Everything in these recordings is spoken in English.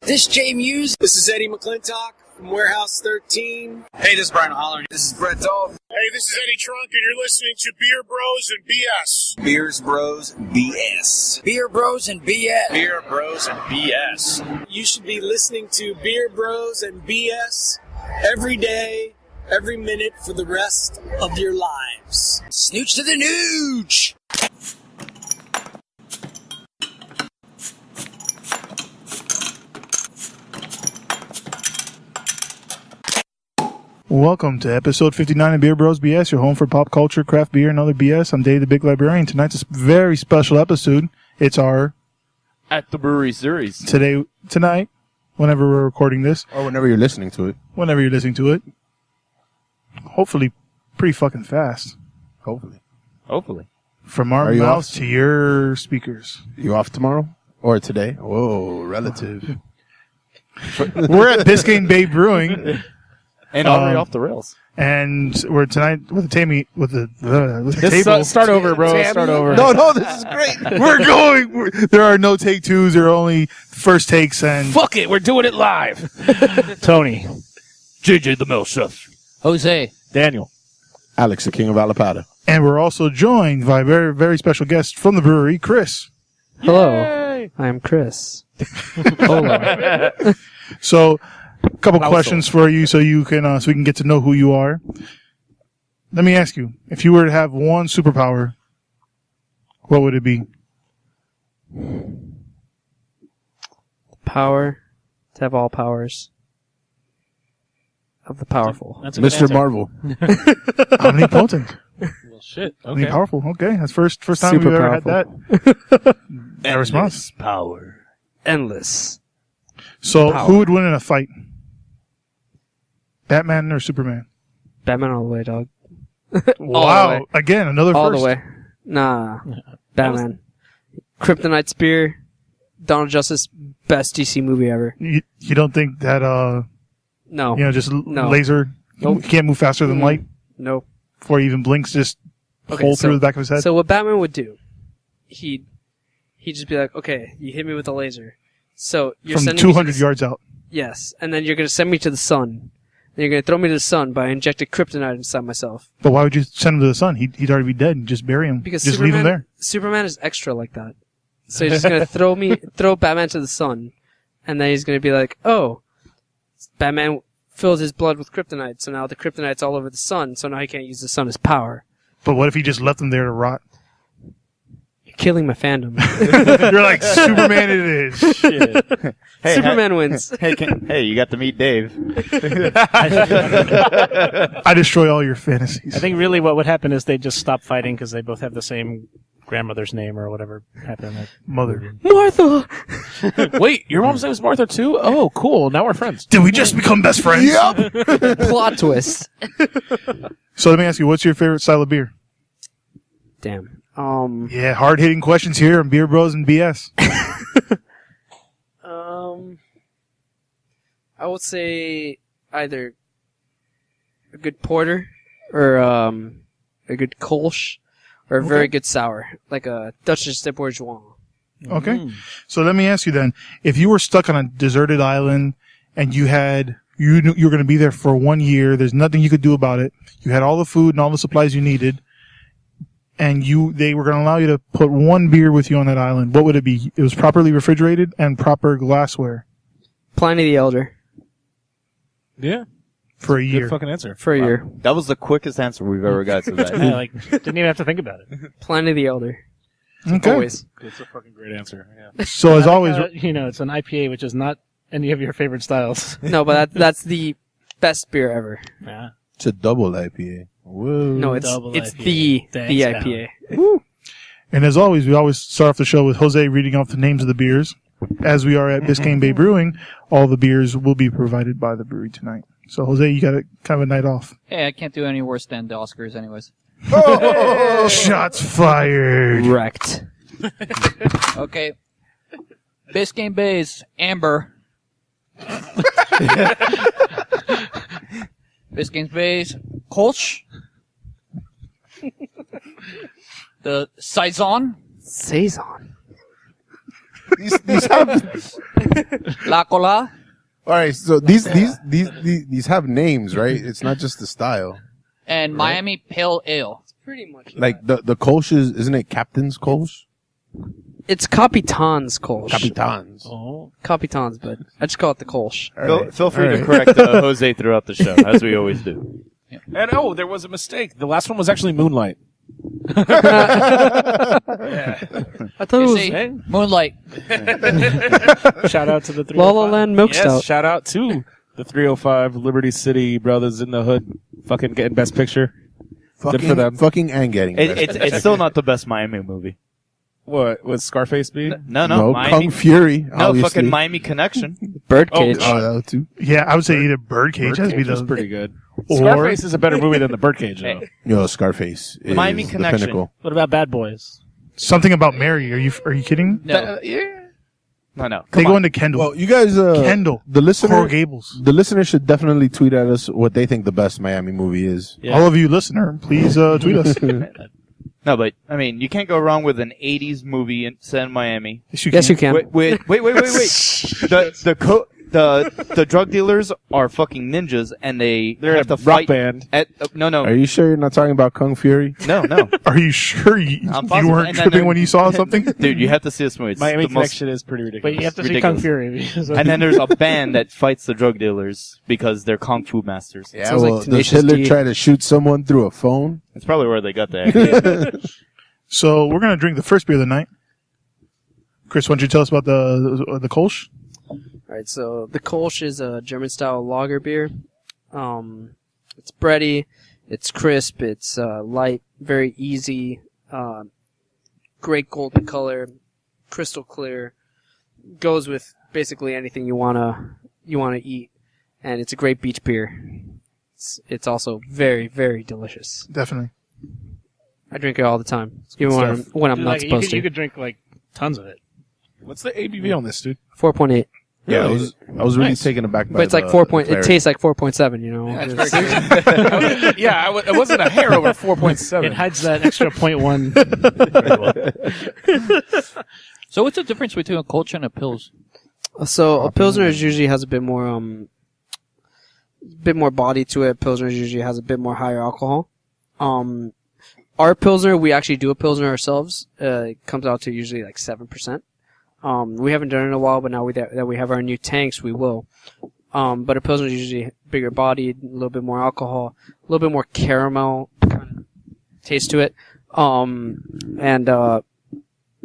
This Jay Muse. This is Eddie McClintock from Warehouse 13. Hey, this is Brian Holler. This is Brett Dahl. Hey, this is Eddie Trunk, and you're listening to Beer Bros and BS. Beers Bros BS. Beer Bros and BS. Beer Bros and BS. You should be listening to Beer Bros and BS every day, every minute for the rest of your lives. Snooch to the nooch. Welcome to episode 59 of Beer Bros BS, your home for pop culture, craft beer, and other BS. I'm Dave the Big Librarian. Tonight's a very special episode. It's our At the Brewery Series. Tonight, whenever we're recording this. Or whenever you're listening to it. Whenever you're listening to it. Hopefully, pretty fucking fast. Hopefully. From our mouths to your speakers. You off tomorrow? Or today? Whoa, relative. We're at Biscayne Bay Brewing. And already off the rails. And we're tonight with the table. Start over, bro. Start over. No, this is great. We're going. There are no take twos. There are only first takes. And Fuck it, we're doing it live. Tony. JJ the Mill Chef. Jose. Daniel. Alex, the king of Alapada. And we're also joined by a very, very special guest from the brewery, Chris. Hello, Yay! I'm Chris. Hola. So, a couple questions for you, so you can so we can get to know who you are. Let me ask you: if you were to have one superpower, what would it be? Power to have all powers of the powerful. That's a good Mr. answer. Marvel. Omnipotent. Well, shit. Okay. Omnipowerful. Okay, that's first time Super we've ever had that. That response. Power. Endless. So, Power. who would win in a fight? Batman or Superman? Batman all the way, dog. Wow! way. Again, another All first. the way. Nah. Batman. Kryptonite Spear. Donald Justice. Best DC movie ever. You don't think that No. just No. laser? Nope. He can't move faster than light Nope. before he even blinks. Just hole through the back of his head. So what Batman would do, he'd just be like, okay, you hit me with a laser. So you're From sending me to 200 the yards out. Yes, and then you're going to send me to the sun. And you're going to throw me to the sun by injecting kryptonite inside myself. But why would you send him to the sun? He'd already be dead. And just bury him. Because just Superman, leave him there. Superman is extra like that. So he's just going to throw Batman to the sun, and then he's going to be like, oh, Batman filled his blood with kryptonite, so now the kryptonite's all over the sun, so now he can't use the sun as power. But what if he just left him there to rot? You're killing my fandom. You're like, Superman it is. Shit. Hey, Superman wins. Hey, you got to meet Dave. I destroy all your fantasies. I think really what would happen is they just stop fighting because they both have the same grandmother's name or whatever happened. Mother. Martha! Wait, your mom's name is Martha too? Oh, cool. Now we're friends. Did we just become best friends? Yep. Plot twist. So let me ask you, what's your favorite style of beer? Damn. Yeah, hard-hitting questions here on Beer Bros and BS. I would say either a good porter or a good Kolsch or a very good sour, like a Duchess de Bourgeois. Okay. So let me ask you then, if you were stuck on a deserted island and you knew you were going to be there for 1 year, there's nothing you could do about it. You had all the food and all the supplies you needed, and they were going to allow you to put one beer with you on that island. What would it be? It was properly refrigerated and proper glassware Pliny the Elder Yeah. for a year. Good fucking answer. for a year. That was the quickest answer we've ever got to that. Yeah, like, didn't even have to think about it. Pliny the Elder. Okay. Always. It's a fucking great answer. Yeah. So as always, It's an IPA, which is not any of your favorite styles. No, but that's the best beer ever. Yeah. It's a double IPA. Whoa. No, it's Double it's IPA. the Thanks, IPA. and as always, we always start off the show with Jose reading off the names of the beers. As we are at Biscayne Bay Brewing, all the beers will be provided by the brewery tonight. So Jose, you got kind of a night off. Hey, I can't do any worse than the Oscars anyways. Oh, shots fired. Wrecked. Okay. Biscayne Bay's Amber. Biscayne Bay's Kolsch. The Saison. Saison. these have. La Cola. All right, so these have names, right? It's not just the style. And Miami Pale Ale. Pretty much. Like the Kolsch isn't it Captain's Kolsch? It's Capitan's Kolsch. Capitans. Oh. Capitan's, but I just call it the Kolsch. Feel free to All correct Jose throughout the show, as we always do. And there was a mistake. The last one was actually Moonlight. I thought it You was see, Moonlight. Shout out to the 305. La La Land Milk Yes, Stout. shout out to the 305 Liberty City Brothers in the Hood. Fucking getting Best Picture. Good for them. Fucking and getting. It's still not the best Miami movie. What would Scarface be? No, Miami. Kung Fury. No, obviously. fucking Miami Connection. Birdcage. Oh, that too. Yeah, I would say either Birdcage has to be Birdcage was the pretty good. or Scarface is a better movie than the Birdcage, though. Yo, Scarface. Is Miami the Connection. pinnacle. What about Bad Boys? something about Mary. Are you kidding? No. No. They go into Kendall. Well, you guys, Kendall. the listener, Coral Gables. the listener should definitely tweet at us what they think the best Miami movie is. Yeah. All of you listener, please tweet us. No, but I mean, you can't go wrong with an '80s movie set in Miami. Yes, you can. Wait. The drug dealers are fucking ninjas, and they're in have a to rock fight. band. No. Are you sure you're not talking about Kung Fury? No. Are you sure you I'm positive. weren't And then tripping there- when you saw something? Dude, you have to see this movie. It's Miami the most- Connection is pretty ridiculous. But you have to see Ridiculous. Kung Fury. And then there's a band that fights the drug dealers because they're kung fu masters. Yeah, Sounds like well, does Tenacious Hitler D. try to shoot someone through a phone? That's probably where they got the idea. So we're gonna drink the first beer of the night. Chris, why don't you tell us about the Kolsch? All right, so the Kolsch is a German-style lager beer. It's bready, it's crisp, it's light, very easy, great golden color, crystal clear. Goes with basically anything you wanna eat, and it's a great beach beer. It's also very, very delicious. Definitely. I drink it all the time, even when I'm not supposed You to. could drink like tons of it. What's the ABV on this, dude? 4.8, Yeah, I was really Nice. taken aback by but it's like the 4. It clarity. tastes like 4.7. You know. It's- Yeah, it wasn't a hair over 4.7. It hides that extra 0.1. So what's the difference between a Kolsch and a Pils? So a Pilsner usually has a bit more body to it. Pilsner usually has a bit more higher alcohol. Our Pilsner, we actually do a Pilsner ourselves. It comes out to usually like 7%. We haven't done it in a while, but now that we have our new tanks, we will. But a Pilsner is usually bigger bodied, a little bit more alcohol, a little bit more caramel kind of taste to it.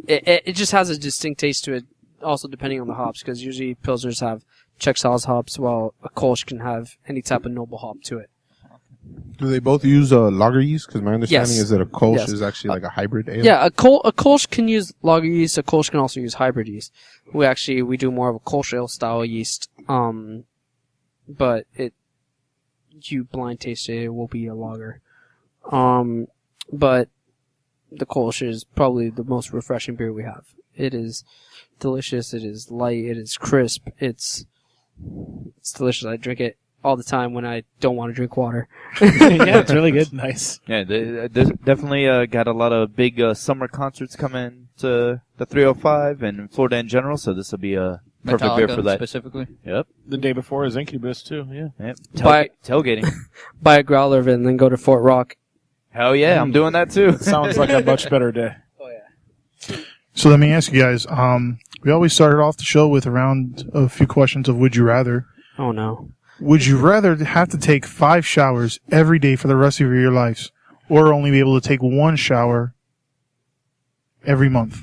It just has a distinct taste to it, also depending on the hops, because usually Pilsners have Czech Saaz hops, while a Kolsch can have any type of noble hop to it. Do they both use lager yeast? Because my understanding Yes. is that a Kolsch Yes. is actually like a hybrid ale. Yeah, a Kolsch can use lager yeast. A Kolsch can also use hybrid yeast. We do more of a Kolsch ale style yeast. But you blind taste it will be a lager. But the Kolsch is probably the most refreshing beer we have. It is delicious. It is light. It is crisp. It's delicious. I drink it all the time when I don't want to drink water. Yeah, it's really good. Nice. Yeah, they definitely got a lot of big summer concerts coming to the 305 and Florida in general, so this will be a perfect beer Metallica for that. specifically. Yep. The day before is Incubus, too, yeah. Yep. Buy- Tailgating. Buy a growler of it and then go to Fort Rock. Hell yeah, I'm doing that too. Sounds like a much better day. So let me ask you guys. We always started off the show with around a few questions of would you rather. Oh no. Would you rather have to take 5 showers every day for the rest of your lives, or only be able to take 1 shower every month?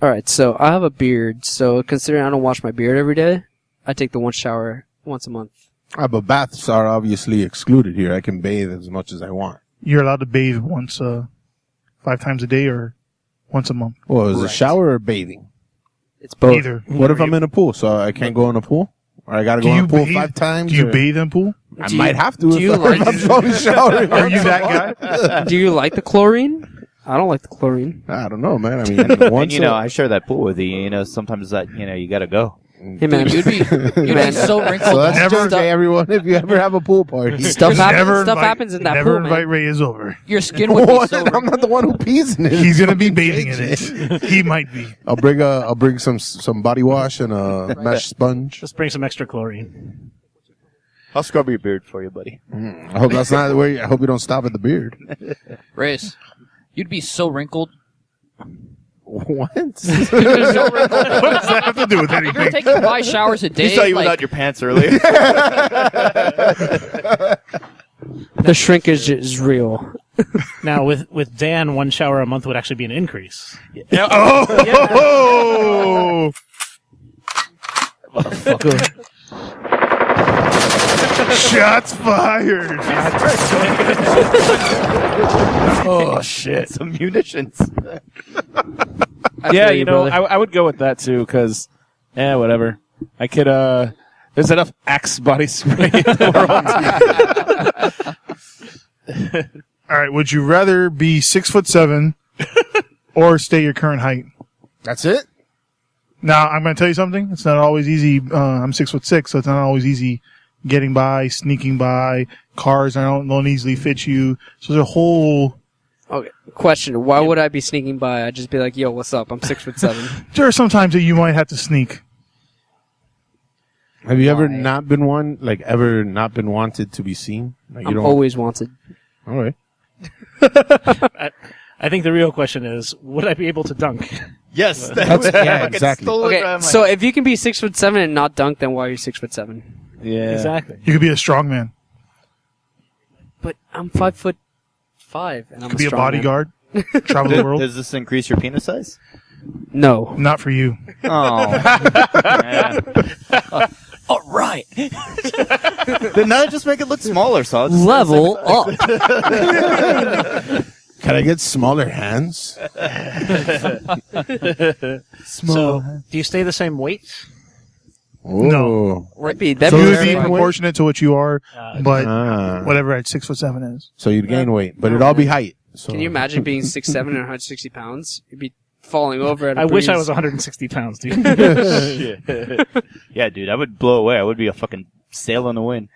Alright, so I have a beard, so considering I don't wash my beard every day, I take the 1 shower once a month. But baths are obviously excluded here. I can bathe as much as I want. You're allowed to bathe once, 5 times a day, or once a month. Well, is it shower or bathing? It's both. Either. What if I'm in a pool? So I can't go in a pool? Or I gotta Do go in you a pool bathe? 5 times? Do you or- bathe in pool? I Do might you- have to do if you like- I'm only showering. Are you once a that month. guy? Do you like the chlorine? I don't like the chlorine. I don't know, man. I mean, And once I share that pool with you. Sometimes that you gotta go. Hey man, You'd be so wrinkled. So that's Never- Tuesday, everyone. If you ever have a pool party, stuff Never happens. Stuff invite- happens in that Never pool, invite man. Ray is over. Your skin would be What? so I'm wrinkled. not the one who pees in it. He's gonna be bathing in it. He might be. I'll bring some body wash and a mesh sponge. Just bring some extra chlorine. I'll scrub your beard for you, buddy. I hope that's not the way. I hope you don't stop at the beard. Race. You'd be so wrinkled. What? You'd be so wrinkled. What does that have to do with You're anything? taking 5 showers a day. You saw you like, without your pants earlier. The shrinkage is real. Now, with Dan, 1 shower a month would actually be an increase. Oh! Shots fired. Oh shit! Some munitions. Yeah, feel you, brother. I would go with that too, because, whatever. I could, there's enough Axe body spray in the world. All right. Would you rather be 6'7" or stay your current height? That's it? Now, I'm going to tell you something. It's not always easy. I'm 6'6", so it's not always easy getting by, sneaking by. Cars don't easily fit you. So there's a whole. Okay. Question: why would I be sneaking by? I'd just be like, "Yo, what's up? I'm 6'7". There are some times that you might have to sneak. Have you ever not been ever not been wanted to be seen? Like you I'm don't. always wanted. All right. I think the real question is, would I be able to dunk? Yes. Exactly. Okay, so if you can be 6'7" and not dunk, then why are you 6'7"? Yeah, Exactly. You could be a strong man. But I'm 5'5", and I'm Could be a strong man. bodyguard. Travel the world. Does this increase your penis size? No. Not for you. Oh. all right. Then now just make it look smaller, so I'll just Level up. Can I get smaller hands? So, do you stay the same weight? No. That'd be You would be terrifying. proportionate to what you are, but Ah. whatever at 6'7" is. So you'd gain weight, but it'd all be height. So. Can you imagine being 6'7" and 160 pounds? You'd be falling over at a I wish I breeze. was 160 pounds, dude. Yeah, dude, I would blow away. I would be a fucking sail in the wind.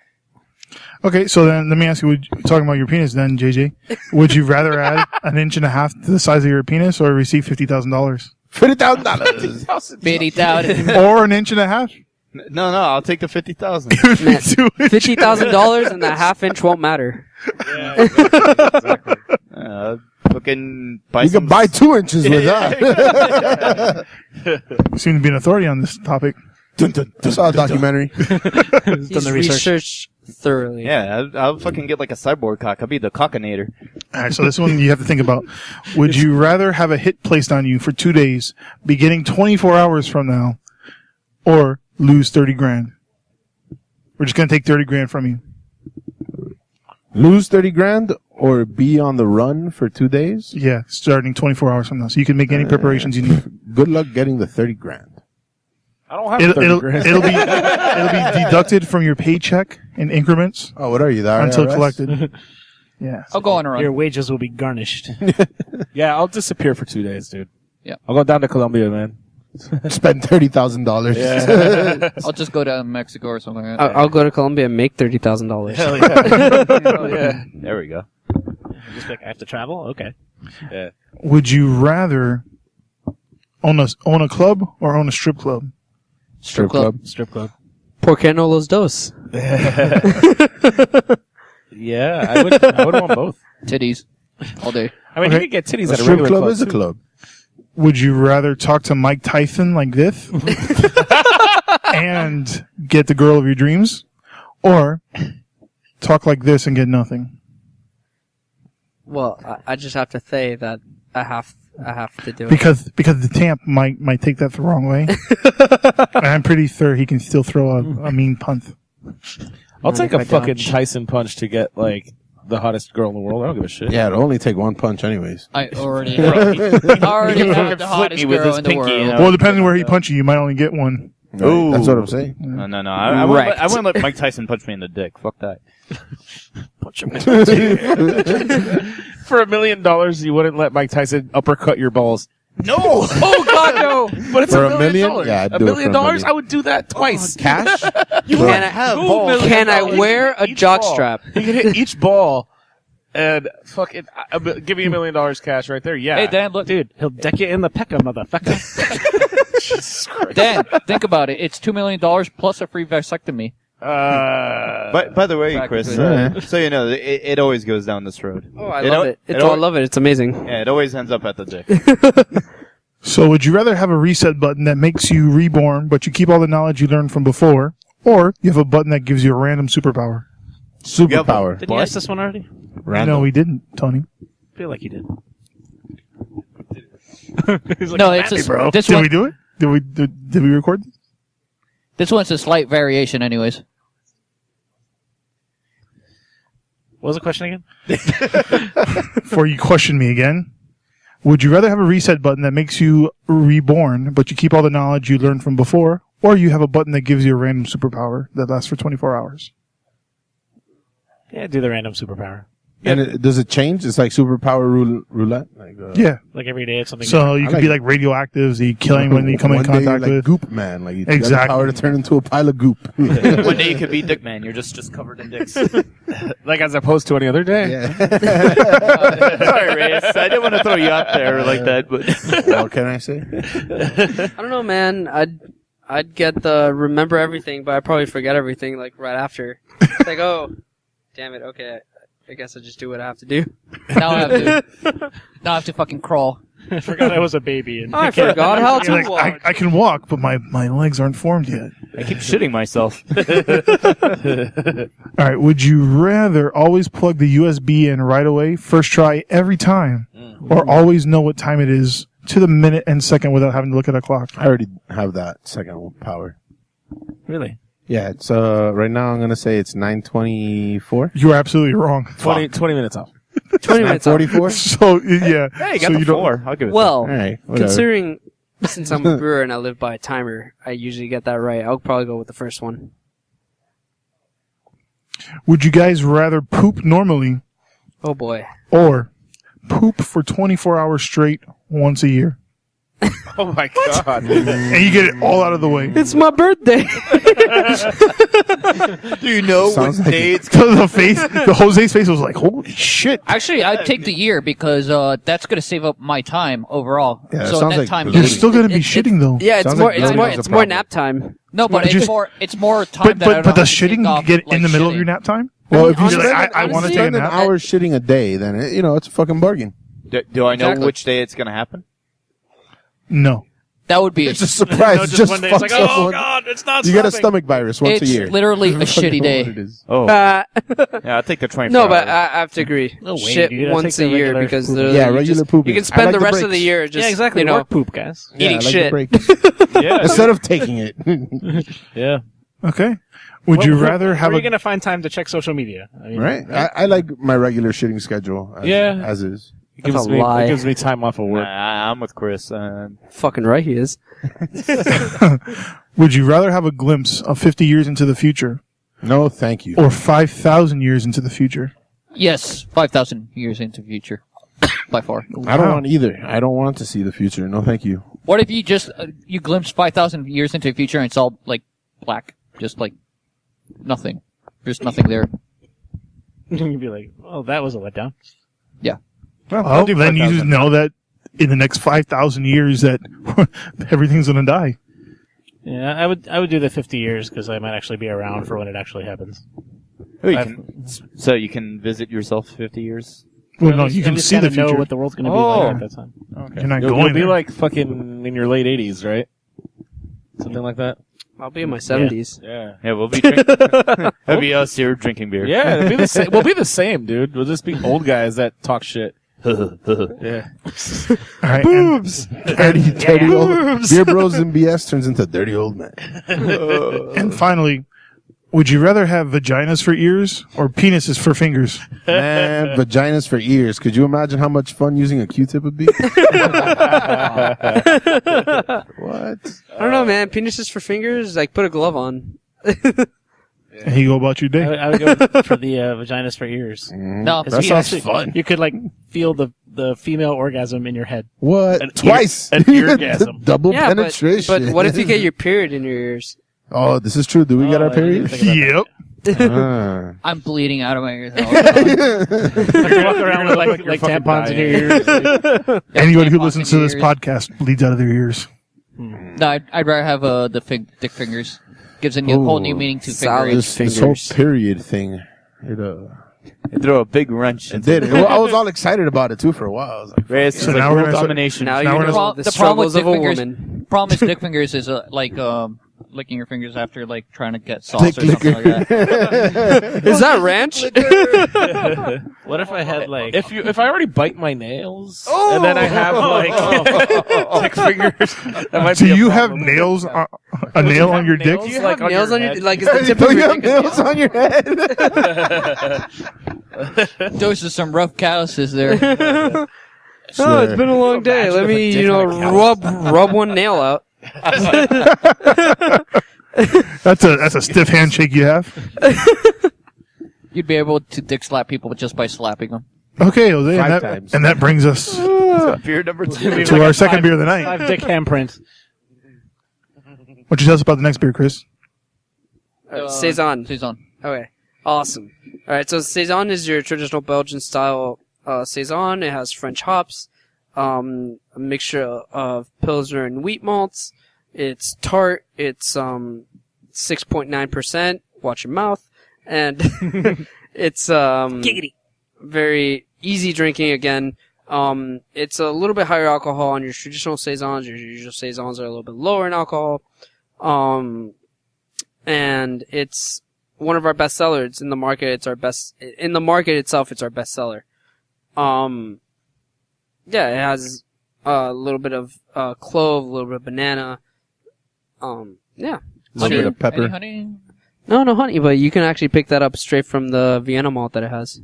Okay, so then let me ask you, talking about your penis then, JJ, would you rather add an inch and a half to the size of your penis or receive $50,000? $50,000. 50,000. Or an inch and a half? No, I'll take the 50,000. It would be Man, 2 inches. $50,000 and that half-inch won't matter. Fucking buy You some can buy 2 inches with that. You seem to be an authority on this topic. I saw a documentary. He's the research. researched thoroughly. Yeah, I'll fucking get like a cyborg cock. I'll be the cockinator. All right, so this one you have to think about. Would you rather have a hit placed on you for 2 days, beginning 24 hours from now, or lose 30 grand? We're just going to take 30 grand from you. Lose 30 grand or be on the run for 2 days? Yeah, starting 24 hours from now. So you can make any preparations you need. Good luck getting the 30 grand. I don't have 30 grand. It'll be deducted from your paycheck in increments Oh, what are you, the until IRS? collected. Yeah. I'll go on a run. Your wages will be garnished. Yeah, I'll disappear for 2 days, dude. Yeah. I'll go down to Colombia, man. Spend $30,000. Yeah. I'll just go to Mexico or something like that. I'll go to Colombia and make $30,000. Hell yeah. Hell yeah. There we go. Just like, I have to travel? Okay. Yeah. Would you rather own a club or own a strip club? Strip club. Strip club. ¿Por qué no los dos? Yeah, I would want both. Titties. All day. I mean, Okay. you could get titties A at a strip regular club club is a too. club. Would you rather talk to Mike Tyson like this and get the girl of your dreams, or talk like this and get nothing? Well, I just have to say that I have to do it. Because the tamp might take that the wrong way. And I'm pretty sure he can still throw a mean punt. I'll take If a I fucking dodge. Tyson punch to get like the hottest girl in the world. I don't give a shit. Yeah, it'll only take one punch anyways. I already have the hottest with girl his in the pinky, world. you know? Well, depending where he punches you, you might only get one. Ooh. That's what I'm saying. No. I wouldn't Wrecked. let Mike Tyson punch me in the dick. Fuck that. Punch him in the dick. For $1 million, you wouldn't let Mike Tyson uppercut your balls. No. Oh God, no! But it's For $1 a million? million. Yeah, I'd $1 do it for million? $1 million. I would do that twice. Cash? You Can can't I- have $2 balls. Can I wear a Each jock ball. strap? You can hit each ball and fuck it. Give me $1 million cash right there. Yeah. Hey Dan, look, Dude, he'll deck you in the pecker, motherfucker. Jesus Christ. Dan, think about it. It's $2 million plus a free vasectomy. By the way, Chris, Practically. so you know, it always goes down this road. Oh, I It love al- it. it I al- love it. It's amazing. Yeah, it always ends up at the dick. So would you rather have a reset button that makes you reborn, but you keep all the knowledge you learned from before, or you have a button that gives you a random superpower? Superpower. Didn't you ask this one already? Random. No, we didn't, Tony. I feel like you did. He's like, No, it's just this Did one. we do it? Did we record this? This one's a slight variation, anyways. What was the question again? Before you question me again, would you rather have a reset button that makes you reborn, but you keep all the knowledge you learned from before, or you have a button that gives you a random superpower that lasts for 24 hours? Yeah, do the random superpower. And does it change? It's like superpower roulette? Like, Yeah. Like every day it's something So different. you I could like be it. like radioactive, so you kill anyone you come in One day contact you're like with. Goop Man. Like you got the Exactly. power to turn into a pile of goop. One day you could be Dick Man. You're just covered in dicks. Like as opposed to any other day. Yeah. Sorry, Reyes. I didn't want to throw you out there like that, but What can I say? I don't know, man. I'd get the remember everything, but I'd probably forget everything like right after. It's like, oh, damn it. Okay, I guess I just do what I have to do. Now I have to. Now I have to fucking crawl. I forgot I was a baby. And I forgot how to You're like, walk. I can walk, but my legs aren't formed yet. I keep shitting myself. All right. Would you rather always plug the USB in right away, first try every time, or always know what time it is to the minute and second without having to look at a clock? I already have that second power. Really? Yeah, it's right now I'm gonna say it's 9:24. You're absolutely wrong. 20 minutes off. 20 minutes off. 44. So yeah. Hey, you got so the you don't- 4. I'll give it. Well, All right, whatever. considering since I'm a brewer and I live by a timer, I usually get that right. I'll probably go with the first one. Would you guys rather poop normally Oh boy. or poop for 24 hours straight once a year? Oh my god. And you get it all out of the way. It's my birthday. Do you know Sounds what like day it's the Jose's face was like, holy shit. Actually, I'd take the year because that's going to save up my time overall. Yeah, that so sounds that like time. You're Bloating. still going to be It- shitting though. Yeah, it's Sounds more. like It's bloating more. is a It's more problem. nap time. No, but Just- it's more time that I don't But have the to take shitting off, get in like, the middle of shitting. your nap time? Well, if you You're like, I want to take a spend an nap. hour shitting a day, then it's a fucking bargain. Do I know Exactly. which day it's going to happen? No. That would be It's a surprise. No, it just just one day it's fucks like, oh someone. god, it's not You get a stopping. stomach virus once it's a year. literally a shitty What day. it is. Oh, Uh, yeah, I'll take the 24 no, but hours. I have to agree. No way, Shit dude. I'll once take a the year regular because poop. literally Yeah, you regular just- pooping. You can I spend like the the rest of the breaks. year just Yeah, exactly. you know Work poop, guys. Yeah, eating I like shit. the breaks. Yeah. Instead of taking it. Yeah. Okay. Would you rather have Where are you a going to find time to check social media? I mean, Right? I like my regular shitting schedule as is. It gives That's a me lie. it gives me time off of work. I'm with Chris. Fucking right, he is. Would you rather have a glimpse of 50 years into the future No, thank you. or 5,000 years into the future? Yes, 5,000 years into the future, by far. I don't Wow. want either. I don't want to see the future. No, thank you. What if you just you glimpse 5,000 years into the future and it's all like black, just like nothing. There's nothing there. You'd be like, oh, that was a letdown. Well, then you just know that in the next 5,000 years that everything's going to die. Yeah, I would do the 50 years because I might actually be around for when it actually happens. So you can visit yourself 50 years? Well, At no, least- you at can least see the kinda know future. what the world's going to be Oh. like at that time. You're not You'll going be there. like fucking in your late 80s, right? Something like that. I'll be in my 70s. Yeah. Yeah, we'll be drinking. That'll be us here drinking beer. Yeah, it'll be the same. We'll be the same, dude. We'll just be old guys that talk shit. Yeah. All right, Boobs! dirty old Beer Bros and BS turns into dirty old man. and finally, would you rather have vaginas for ears or penises for fingers? Man, vaginas for ears. Could you imagine how much fun using a Q-tip would be? What? I don't know, man. Penises for fingers. Like, put a glove on. And you go about your day. I would go for the vaginas for ears. No, That sounds fun. You could like feel the female orgasm in your head. What? Twice. An eargasm. Double Yeah, penetration. but what if you get your period in your ears? Oh, this is true. Do we get our I didn't period? think about that. Yep. Ah. I'm bleeding out of my ears. all the time. You walk around with like fucking tampons in your dying. ears. Anybody who tampons listens in to your this ears. podcast bleeds out of their ears. No, I'd rather have the dick fingers. Gives a new, whole new meaning to Solid. fingers. This whole Fingers. period thing. It throw a big wrench. it did. I was all excited about it too for a while. I was like, Reyes So is now like we're world gonna start- domination. Now Now you we're know gonna- the the problem with struggles of a dick fingers- woman. Problem is dick fingers is like licking your fingers after like trying to get sauce Dick or something like that. Is that ranch? What if I had like? If I already bite my nails and then I have like dick fingers, that might Do be a you have problem. nails? A nail on your dick? nails? Do you Like have on nails your on your head? like? Is the tip do of you your have dick a nails nail? on your head? Those are some rough calluses there. Oh, it's been a long day. Imagine Let if a me, dick you know, had a callus. rub one nail out. That's a stiff handshake you have. You'd be able to dick slap people just by slapping them. Okay, Jose, 5 times. and that brings us Beer number 2. to our second beer of the night. 5 dick handprint. What you tell us about the next beer, Chris? Saison. Saison. Okay, awesome. All right, so Saison is your traditional Belgian style Saison. It has French hops, a mixture of Pilsner and wheat malts. It's tart. It's 6.9%. Watch your mouth. And it's very easy drinking again. It's a little bit higher alcohol on your traditional Saisons. Your usual Saisons are a little bit lower in alcohol. And it's one of our best sellers in the market. It's our best in the market itself. It's our best seller. Yeah, it has a little bit of clove, a little bit of banana. Yeah. A little bit of pepper. Any honey? No honey, but you can actually pick that up straight from the Vienna malt that it has.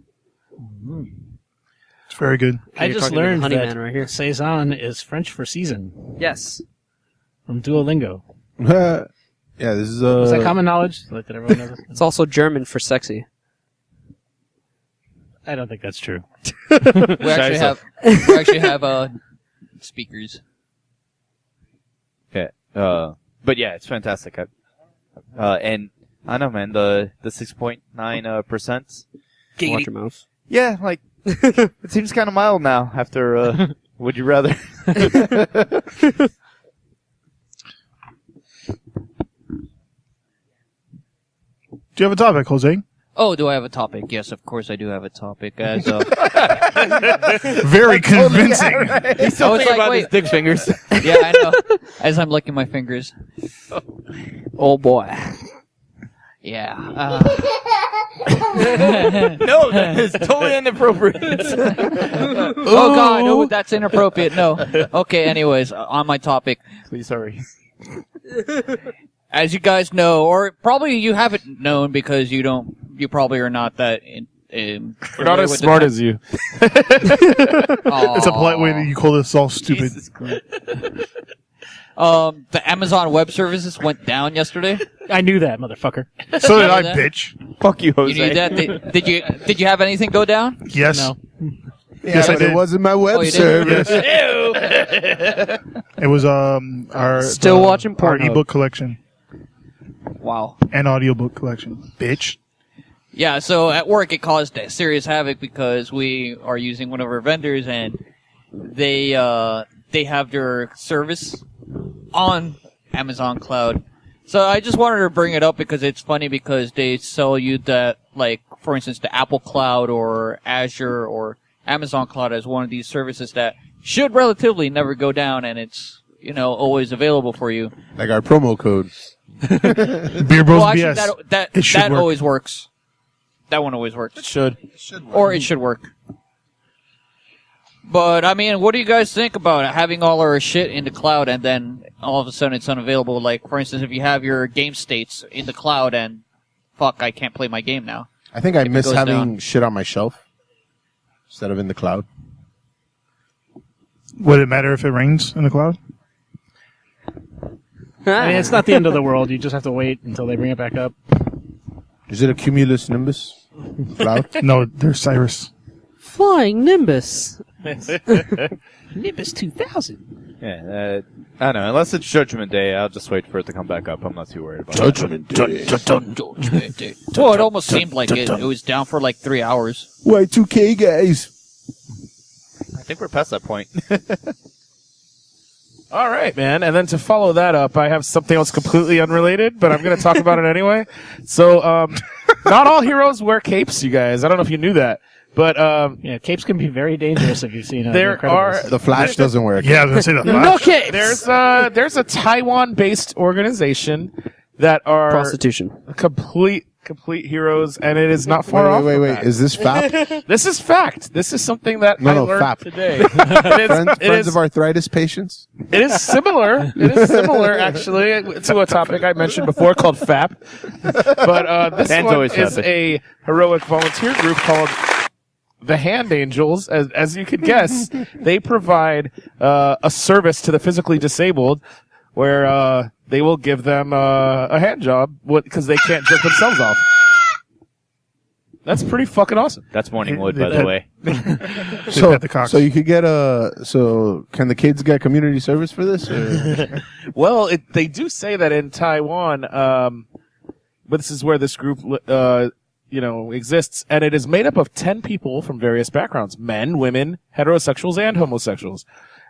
It's very good. I You're just talking to the learned honey that man right here. Saison is French for season Yes. from Duolingo. Yeah, this is Is that common knowledge? Like, did everyone know this? It's also German for sexy. I don't think that's true. We actually have speakers. Okay. But yeah, it's fantastic. And I don't know, man, the 6.9%. Watch your mouth. Yeah, like it seems kind of mild now after Would You Rather. Do you have a topic, Jose? Oh, do I have a topic? Yes, of course I do have a topic. As Very convincing. He's still I was thinking like, about wait. his dick fingers. yeah, I know. As I'm licking my fingers. Oh boy. Yeah. No, that is totally inappropriate. Oh God, no, that's inappropriate. No. Okay. Anyways, on my topic. Please hurry. As you guys know, or probably you haven't known because you probably are not that. We're not as smart as you. It's a polite way that you call this all stupid. Jesus Christ. The Amazon Web Services went down yesterday. I knew that, motherfucker. So did I, that? bitch. Fuck you, You Jose. knew that? Did you have anything go down? Yes. No. Yes, I but did. it wasn't my web Oh, you did? service. It was our Still watching our Pornhub. ebook collection Wow. and audiobook collection. Bitch. Yeah, so at work it caused serious havoc because we are using one of our vendors and they have their service on Amazon Cloud. So I just wanted to bring it up because it's funny because they sell you that, like, for instance, the Apple Cloud or Azure or Amazon Cloud as one of these services that should relatively never go down and it's, always available for you. Like our promo code. Beer Bros Well, actually, BS. It should that work. always works. That one always works. Should. Or it should work. But, I mean, what do you guys think about having all our shit in the cloud and then all of a sudden it's unavailable? Like, for instance, if you have your game states in the cloud and, fuck, I can't play my game now. I think I If it miss goes having down. shit on my shelf instead of in the cloud. Would it matter if it rains in the cloud? I mean, it's not the end of the world. You just have to wait until they bring it back up. Is it a cumulus nimbus cloud? No, there's Cyrus. Flying Nimbus. Nimbus 2000. Yeah, I don't know. Unless it's Judgment Day, I'll just wait for it to come back up. I'm not too worried about Judgment Day. Well, it almost seemed like it was down for like 3 hours. Y2K, guys. I think we're past that point. All right, man. And then to follow that up, I have something else completely unrelated, but I'm going to talk about it anyway. So, not all heroes wear capes, you guys. I don't know if you knew that. But Yeah, capes can be very dangerous if you've seen there The are Incredibles. The Flash doesn't wear a cape. Yeah, I was gonna say that. No capes. there's a Taiwan-based organization that are Prostitution. complete heroes, and it is not far off. Wait. from that. Is this FAP? This is fact. This is something that I learned FAP. today. It Friends is of arthritis patients? It is similar. It is similar, actually, to a topic I mentioned before called FAP. But this Dan's one always is happy. a heroic volunteer group called the Hand Angels. As you could guess, they provide a service to the physically disabled where they will give them a hand job because they can't jerk themselves off. That's pretty fucking awesome. That's Morning Wood, by the way. So you could get so can the kids get community service for this? Or? Well, they do say that in Taiwan, but this is where this group, exists, and it is made up of 10 people from various backgrounds: men, women, heterosexuals, and homosexuals.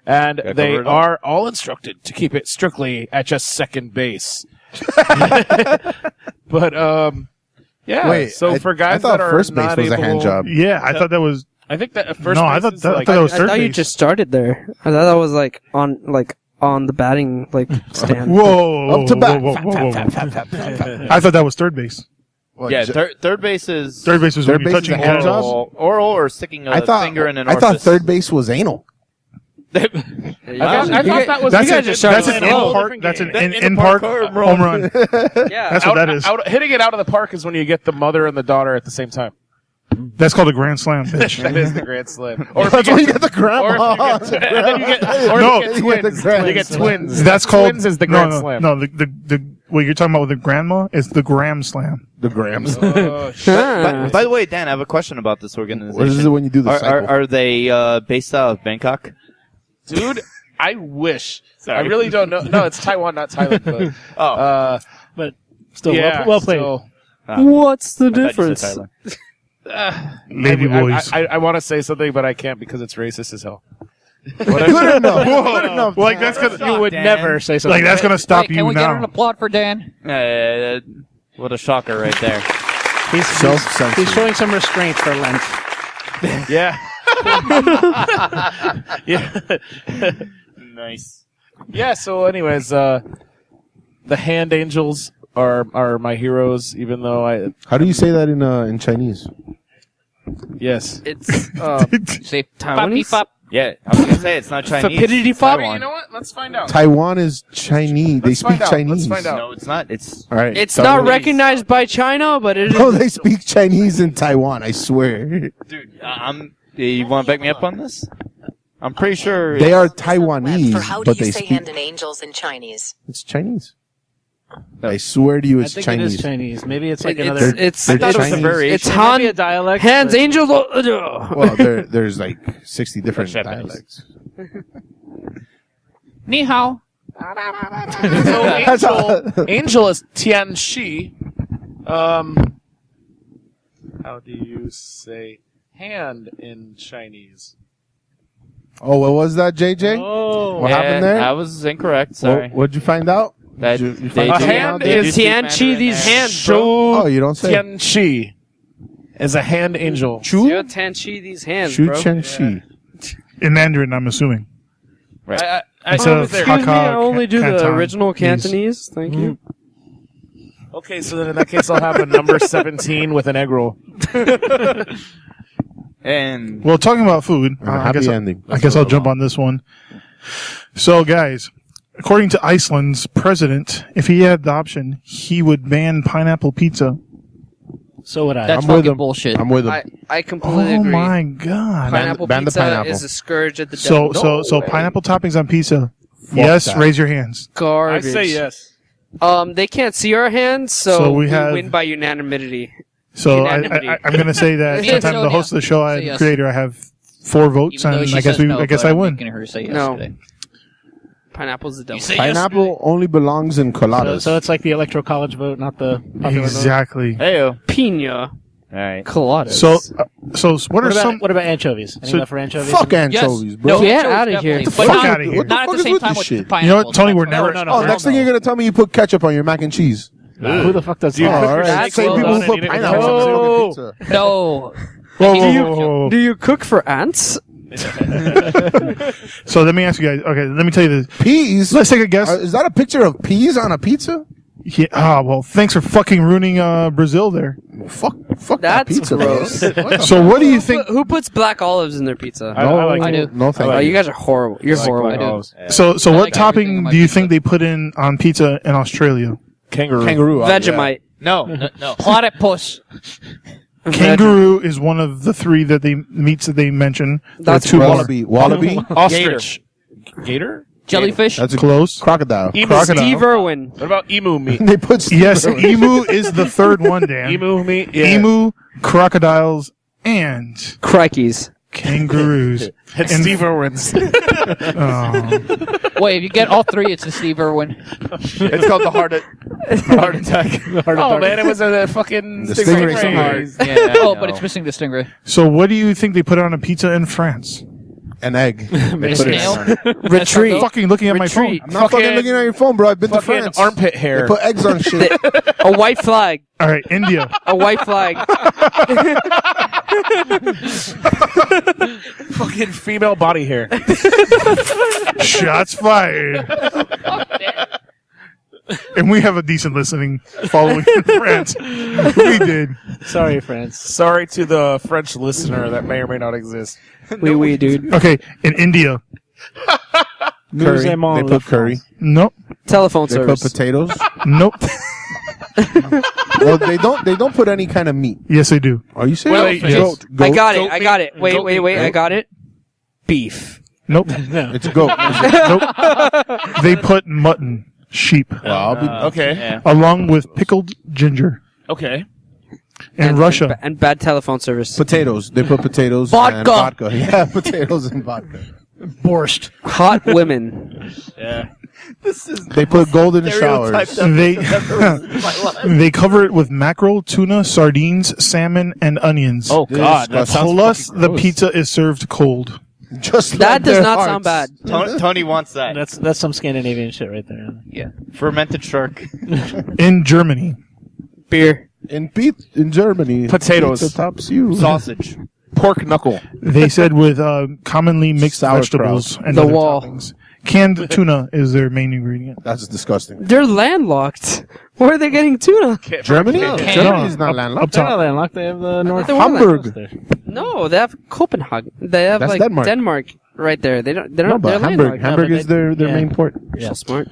And they are all instructed to keep it strictly at just second base. But, yeah. Wait, so for guys I thought that are first base not was a able, hand job. Yeah, I thought that was. I think that first No, base I thought is that- I like, thought it was I third thought you base. just started there. I thought that was like on the batting stand. Whoa! Up to bat. Whoa. I thought that was third base. What, Yeah, third base is Third base was Third when you're base is touching a hand hands. job? oral or sticking a finger in an I orifice. thought third base was anal. I thought that was That's guys an just started that's an with a whole in-park. different That's game. an In the in-park park home run. Yeah. That's what that is. Hitting it out of the park is when you get the mother and the daughter at the same time. That's called a grand slam, bitch. That is the grand slam. Or if That's you when get, you get the grandma. or if you get, and then you get, or No, you get you get the twins. grand You get slam. twins. That's called twins is the grand slam. No, the what you're talking about with the grandma is the gram slam. The grams. Oh, shit. By the way, Dan, I have a question about this organization. What is it when you do the cycle? Are they based out of Bangkok? Dude, I wish. Sorry. I really don't know. No, it's Taiwan, not Thailand. But, But still, yeah, well played. so, What's the I thought you said difference? Thailand. Lady boys. I want to say something, but I can't because it's racist as hell. Good enough. Good enough. Like that's gonna You would Dan. never say something. like that's gonna stop Wait, you can we get an now. applaud for Dan? What a shocker right there. He's Self-censored. showing some restraint for Lent. Yeah. Yeah. Nice. Yeah, so anyways, the Hand Angels are my heroes, even though How do you say that in Chinese? yes. It's Say Taiwanese? fop. Yeah, I was gonna say it's not Chinese. Fapidity fop? You know what? Let's find out. Taiwan is Chinese. They Let's speak find out. Chinese. Let's find out. No, it's not. It's All right. It's Taiwanese. not recognized by China, but it is. No, they speak Chinese in Taiwan. I swear. dude. You want to back me up on this? I'm pretty sure They are For Taiwanese, how do but you they say speak. hand and angels in Chinese? It's Chinese. I swear to you, I it's think Chinese. it is Chinese. Maybe it's like It's another. it's They're thought it was a Chinese. variation. it's It might Han be a dialect. hands but- angels. Well, there's like 60 different Japanese. dialects. Ni hao. So Angel is Tian Shi. How do you say hand in Chinese? Oh, what was that, JJ? Oh, What happened there? I was incorrect. Sorry. What'd you find out? That Did you they find A do- something hand out they there? do is speak Tian Chi, Mandarin these there. hands, bro. Oh, you don't say. Tian Shi is a hand angel. Yo, Tian Chi, these hands, Shu bro. Chen Shi. In Mandarin, I'm assuming. Right. I It's I a was there. fuck- Excuse me, I only do the Canton, original please. Cantonese. Thank you. Okay, so then in that case, I'll have a number 17 with an egg roll. And Well, talking about food, And a happy ending. I guess I'll jump on this one. So, guys, according to Iceland's president, if he had the option, he would ban pineapple pizza. so would I. That's I'm with fucking him. bullshit. I'm with him. I completely Oh agree. my god! Pineapple Ban the pizza pineapple. is a scourge at the So, devil. so way. pineapple toppings on pizza. Yes, that. raise your hands. I Garbage. say yes. They can't see our hands, so, So we we have- win by unanimity. So Unanimity. I'm going to say that Me and since I'm the Sonia host of the show say and yes. creator, I have 4 votes, Even though and she I guess says no, I guess but I I'm win. making her say yes No. today. Pineapple's the devil. You say Pineapple only belongs in So, coladas. so it's like the electoral college vote, not the popular vote. Exactly. Heyo. Pina All right. coladas. So what are some? What about anchovies? Any So- love for anchovies? Fuck anchovies, bro. No, get anchovies outta here. definitely, Get the but fuck not- outta here. What the Not at fuck the is same with time this with shit? the pineapple. You know what, Tony? We're never. Oh, next thing you're gonna tell me you put ketchup on your mac and cheese. Who the fuck does Do you that? cook your all right. That's Same well people done. who put Eat it. pineapple No. on their pizza. No. Whoa. Do you cook for ants? So let me ask you guys. Okay, let me tell you this. Peas? Let's take a guess. Is that a picture of peas on a pizza? Yeah. Well, thanks for fucking ruining Brazil there. Well, fuck that That's pizza, gross. bro. So what do you think? Who puts black olives in their pizza? I like I it. do. No, thank Oh, you. you guys are horrible. You're horrible. I do. So I what like everything topping on my do you pizza. think they put in on pizza in Australia? Kangaroo. Vegemite. No. Platypus. Kangaroo is one of the 3 that meats that they mention. There are That's 2 more. Wallaby. Wallaby? Ostrich. Gator? Jellyfish. That's a Close. crocodile. Crocodile. Steve Irwin. What about emu meat? They put Steve Yes, Irwin. emu is the 3rd one, Dan. Emu meat? Yeah. Emu, crocodiles, and Crikeys. kangaroos. It's And- Steve Irwin's. Oh. Wait, if you get all 3, it's a Steve Irwin. It's called the heart attack. Oh man, it was a fucking The stingray stingray. Yeah. Oh, but it's missing the stingray. So what do you think they put on a pizza in France? An egg. They put it- Snail. Retreat. Fucking looking at my phone. Retreat. I'm not fucking looking at your phone, bro. I've been to Fucking France. armpit They hair. put eggs on shit. A white flag. All right, India. A white flag. Fucking female body hair. Shots fired. And we have a decent listening following in France. We did. Sorry, France. Sorry to the French listener that may or may not exist. Wee dude. Okay, in India. Nous Curry. aimons They la put curry. Nope. Telephone They put service. potatoes. Nope. Well, they don't put any kind of meat. Yes, they do. Are you serious? Well, Yes. I got it. goat I got it. Wait, goat wait, meat, wait. I goat. got it. Beef. Nope. It's goat. Nope. They put mutton, sheep, Okay. along with pickled ginger. Okay. In Russia. And bad telephone service. Potatoes. They put potatoes Vodka. and vodka. Yeah, potatoes and vodka. Borscht. Hot women. Yeah. They put golden showers. They they cover it with mackerel, tuna, sardines, salmon, and onions. Oh God, that sounds Plus, fucking the gross. pizza is served cold. Just That like does their not hearts. sound bad. Tony wants that. That's some Scandinavian shit right there. Yeah. Fermented shark. In Germany. Beer. In Germany, Potatoes. pizza tops you. Sausage. Pork knuckle. They said with commonly mixed Sauerkraut. vegetables and The other wall. toppings. Canned tuna is their main ingredient. That's disgusting. They're landlocked. Where are they getting tuna? Germany? No. Germany's not Up landlocked. They're not top. landlocked. They have the North they were Hamburg. There. No, they have Copenhagen. They have That's like Denmark. Denmark right there. They're No, not. but They're Hamburg. landlocked. Hamburg but is their yeah. main port. So smart.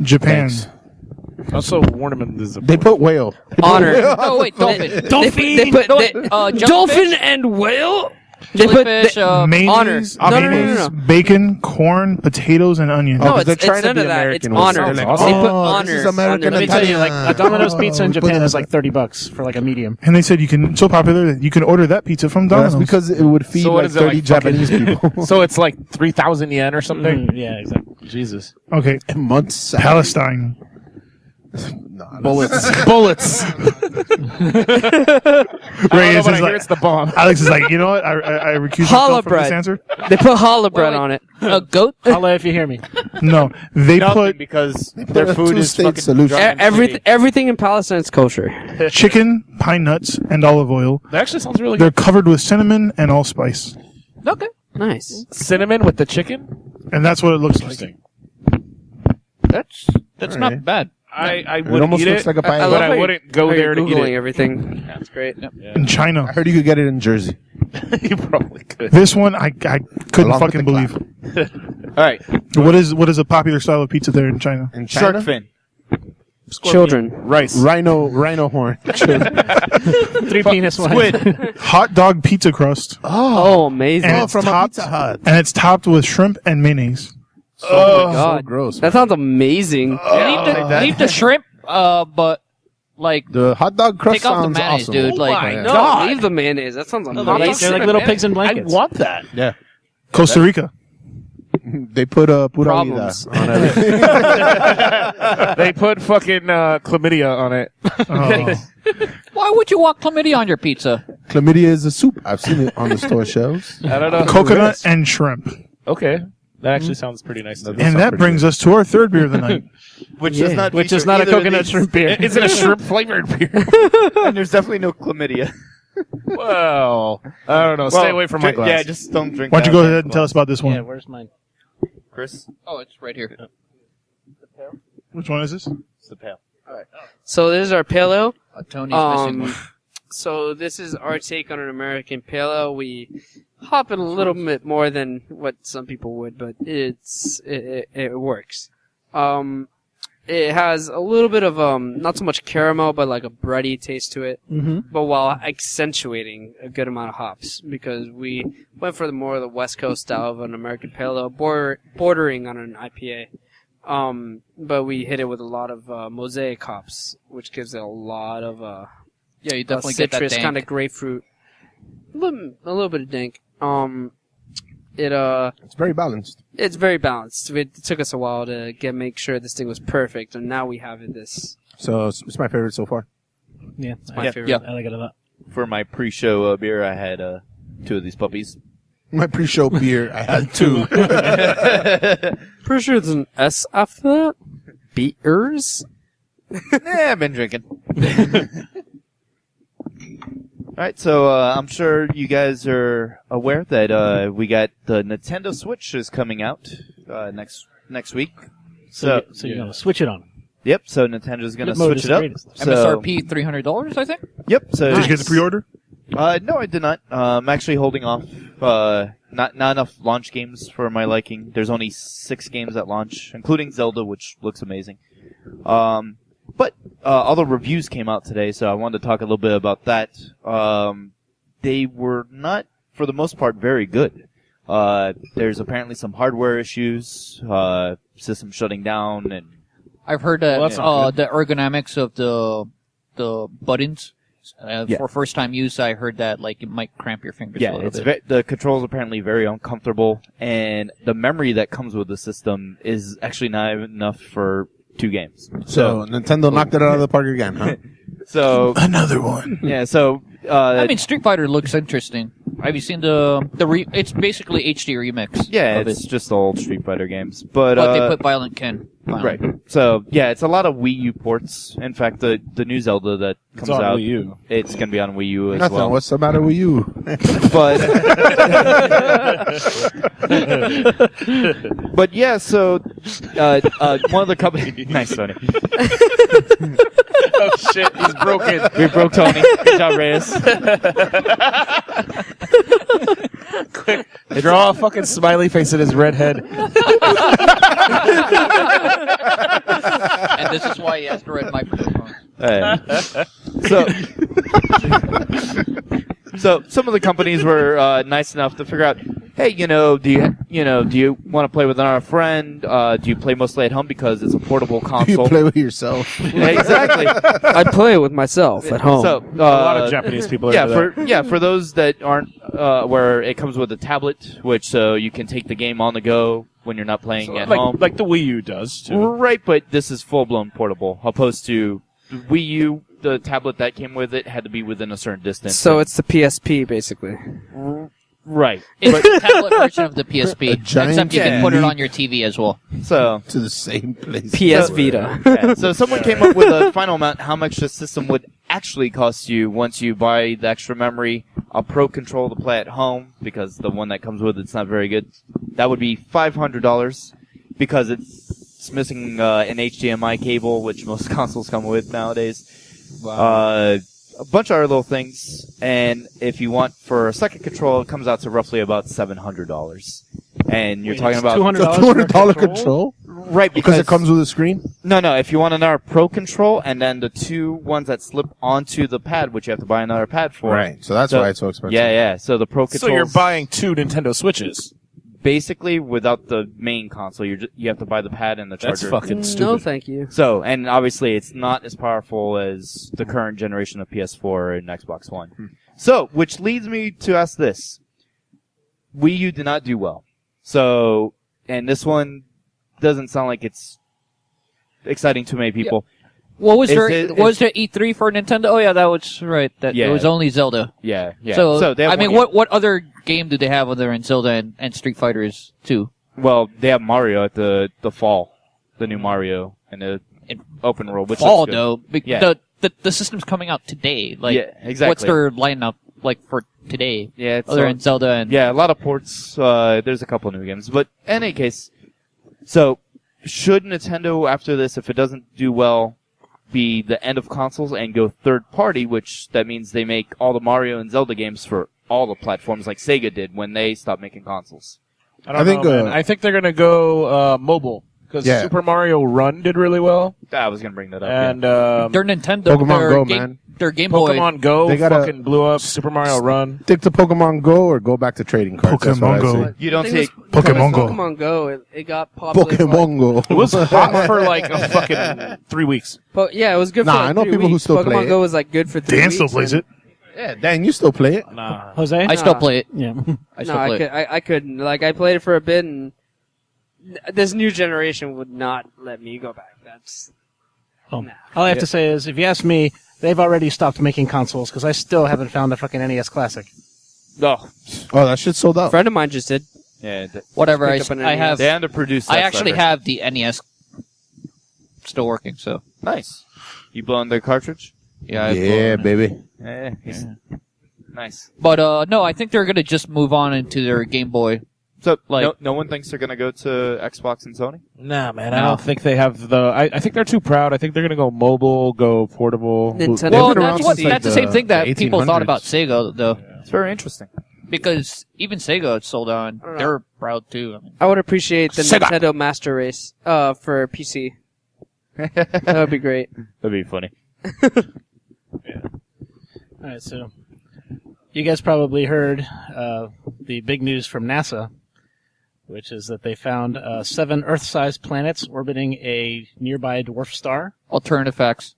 Japan. Thanks. Also, Warneman is a They put whale. Honor. Oh, wait, dolphin. They put Jellyfish? dolphin and whale. They put Jellyfish, Mayonnaise, honor. No, mayonnaise, bacon, corn, potatoes, and onions. Oh, No, 'cause they're it's trying to none be of that. It's American with honor. it. They They're like, put oh, honor. this is American on Let me their tell you, like a Domino's pizza in put Japan it is in like $30 for like a medium. And they said you can, so popular that you can order that pizza from That's Domino's. because it would feed So what like is it, 30 like fucking- Japanese people. So it's like 3,000 yen or something. Yeah, exactly. Jesus. Okay, Months. Palestine. Bullets. Bullets. Ray I is hear like, it's the bomb. Alex is like, you know what? I recuse myself from this Challah answer. They put challah bread on it. A goat? Holla if you hear me. No, they Nothing put because put their a food is two-state fucking solution. dry and shitty. Everything in Palestine is kosher. chicken, pine nuts, and olive oil. That actually sounds really They're good. covered with cinnamon and allspice. Okay. Nice. Cinnamon with the chicken? And that's what it looks like. Interesting. That's All right. not bad. I It would almost eat looks it, like a I paella. love but how I you- wouldn't go how there to you're eat Googling it. everything. That's great. In China. I heard you could get it in Jersey. You probably could. This one I couldn't Along with fucking the believe. All right. What is a popular style of pizza there in China? In China? Shark fin. Children. Rice. Rhino horn. Three penis one. Squid. Hot dog pizza crust. Oh, amazing. And Oh, it's from a topped, Pizza Hut. and it's topped with shrimp and mayonnaise. Oh my god, so gross. that sounds amazing. Leave the shrimp, but like The hot dog crust take off the sounds mayonnaise, awesome. dude. Like, my No, God. leave the mayonnaise. That sounds They're amazing. like little pigs in I blankets. want that. Yeah. Costa Rica. They put pura Problems. vida on everything. They put fucking chlamydia on it. Oh. why would you want chlamydia on your pizza? Chlamydia is a soup. I've seen it on the store shelves. I don't know. Coconut and shrimp. Okay. That actually sounds pretty nice. To me. And that brings us to our third beer of the night. Which does not Which is feature not a either of coconut these. shrimp beer. Is it a shrimp flavored beer? And there's definitely no chlamydia. Well, I don't know. Stay Well, away from my drink- glass. Yeah, just don't drink. Why don't you that. go ahead and tell us about this one? Yeah, where's mine? Chris. Oh, it's right here. Which one is this? It's the pale. So this is our pale ale. Tony's missing one. So this is our take on an American pale ale. We hop it a little bit more than what some people would, but it works. It has a little bit of not so much caramel, but like a bready taste to it. Mm-hmm. But while accentuating a good amount of hops, because we went for the more of the West Coast style of an American pale ale, bordering on an IPA. But we hit it with a lot of mosaic hops, which gives it a lot of Yeah, you definitely get that citrus, dank. kind of grapefruit, a little bit of dank. It's very balanced. It's very balanced. It took us a while to make sure this thing was perfect, and now we have it. So it's my favorite so far. Yeah, My I, favorite. Yeah. I like it a lot. For my pre-show beer, I had 2 of these puppies. My pre-show beer, I had 2. Pretty sure there's an S after that. Beers. Yeah, I've been drinking. All right, so I'm sure you guys are aware that we got the Nintendo Switch is coming out next week. So you're gonna switch it on. yep, so Nintendo's gonna Flip mode switch is it up. greatest. So, MSRP $300, I think. Yep. So Did you get the pre-order? No, I did not. I'm actually holding off. Not enough launch games for my liking. There's only 6 games at launch, including Zelda, which looks amazing. But all the reviews came out today, so I wanted to talk a little bit about that. They were not, for the most part, very good. There's apparently some hardware issues, system shutting down, and I've heard that Well, that's not the ergonomics of the buttons Yeah. for first time use. I heard that like it might cramp your fingers. a little bit. the controls apparently very uncomfortable, and the memory that comes with the system is actually not enough for 2 games. So Nintendo knocked it out of the park again, huh? So Another one. yeah, so I mean, Street Fighter looks interesting. Have you seen it's basically HD remix. yeah, of it's it. just old Street Fighter games, but They put Violent Ken. right. So yeah, it's a lot of Wii U ports. In fact, the new Zelda that comes on out, Wii U. it's gonna be on Wii U as Nothing. well. What's the matter with you? But yeah, so one of the companies. Nice, Tony. Oh shit, he's broken. We broke Tony. Good job, Reyes. Quick, draw a fucking smiley face in his red head. And this is why he has to red microphone. So some of the companies were nice enough to figure out, hey, do you want to play with another friend? Do you play mostly at home because it's a portable You console? play with yourself. Yeah, exactly. I play with myself at home. So A lot of Japanese people are into that. for those that aren't where it comes with a tablet, which so you can take the game on the go when you're not playing at home. Like the Wii U does too. Right, but this is full blown portable, opposed to Wii U. The tablet that came with it had to be within a certain distance. So it's the PSP, basically. right. It's the tablet version of the PSP, giant except you can TV. put it on your TV as well. So To the same place. PS So- Vita. yeah, so someone came up with a final amount how much the system would actually cost you once you buy the extra memory, a Pro Control to play at home, because the one that comes with it's not very good. That would be $500 because it's missing an HDMI cable, which most consoles come with nowadays. A bunch of other little things, and if you want for a second control, it comes out to roughly about $700. And you're talking about $200 The for a $200 control? right Because it comes with a screen? No, if you want another Pro Control, and then the 2 ones that slip onto the pad, which you have to buy another pad for. Right. So that's why it's so expensive. Yeah. So the Pro Control. So you're buying 2 Nintendo Switches. basically without the main console. You have to buy the pad and the charger. That's fucking stupid. No, thank you. So, and obviously it's not as powerful as the current generation of PS4 and Xbox One. So, which leads me to ask this. Wii U did not do well. So, and this one doesn't sound like it's exciting to many people. What was there? Is it- was there E3 for Nintendo? Oh yeah, that was right. That Yeah. it was only Zelda. Yeah, yeah. So, they have I mean, one- what other game do they have other than Zelda and Street Fighters 2? Well, they have Mario at the fall. The new Mario and the open world, which Fall looks good. though. Yeah. The system's coming out today. Like, Yeah, exactly. What's their lineup like for today? Yeah, it's Other than Zelda and yeah, a lot of ports. There's a couple new games, but in any case, so should Nintendo after this, if it doesn't do well, be the end of consoles and go third party, which that means they make all the Mario and Zelda games for all the platforms, like Sega did when they stopped making consoles. I think think, I think they're gonna go mobile because Yeah. Super Mario Run did really well, I was gonna bring that up. and their Nintendo, Pokemon their Go, game, man. their Game Boy. Pokemon Go They gotta- fucking blew up. Super Mario Run. Stick to Pokemon Go or go back to trading cards. That's what Pokemon I Go. say. You don't I think take it was Pokemon Go. Pokemon Go. It got popular. for, Pokemon Go. It was hot for like a fucking 3 weeks. yeah, it was good Nah, for like I know 3 people who weeks. still Pokemon play it. Go was like good for 3 Dan weeks. still plays and- it. Yeah, Dan, you still play it? Nah. Jose? I still Nah. play it. Yeah. I still No, play it. I couldn't. Like, I played it for a bit, and this new generation would not let me go back. That's Oh. Nah. All I have to say is, if you ask me, they've already stopped making consoles because I still haven't found a fucking NES Classic. oh Oh, that shit's sold a out. friend of mine just did. yeah. Whatever. I, Picked up an I have. NES. They underproduced. That I actually sucker. have the NES still working. So Nice. You blowing the cartridge? yeah. I've Yeah, blown it. baby. Yeah. Nice. But no, I think they're gonna just move on into their Game Boy. So Like- no one thinks they're gonna go to Xbox and Sony. Nah, man. I No. don't think they have the. I think they're too proud. I think they're gonna go mobile, go portable. Nintendo. Well, been around that's what. since, like, That's the same thing that the people thought 1800s. about Sega, though, It's very interesting. because even Sega sold on. I don't know. They're proud too. I mean, I would appreciate the Sega. Nintendo Master Race for PC. That would be great. That'd be funny. All right, so you guys probably heard the big news from NASA, which is that they found 7 Earth-sized planets orbiting a nearby dwarf star. alternative facts.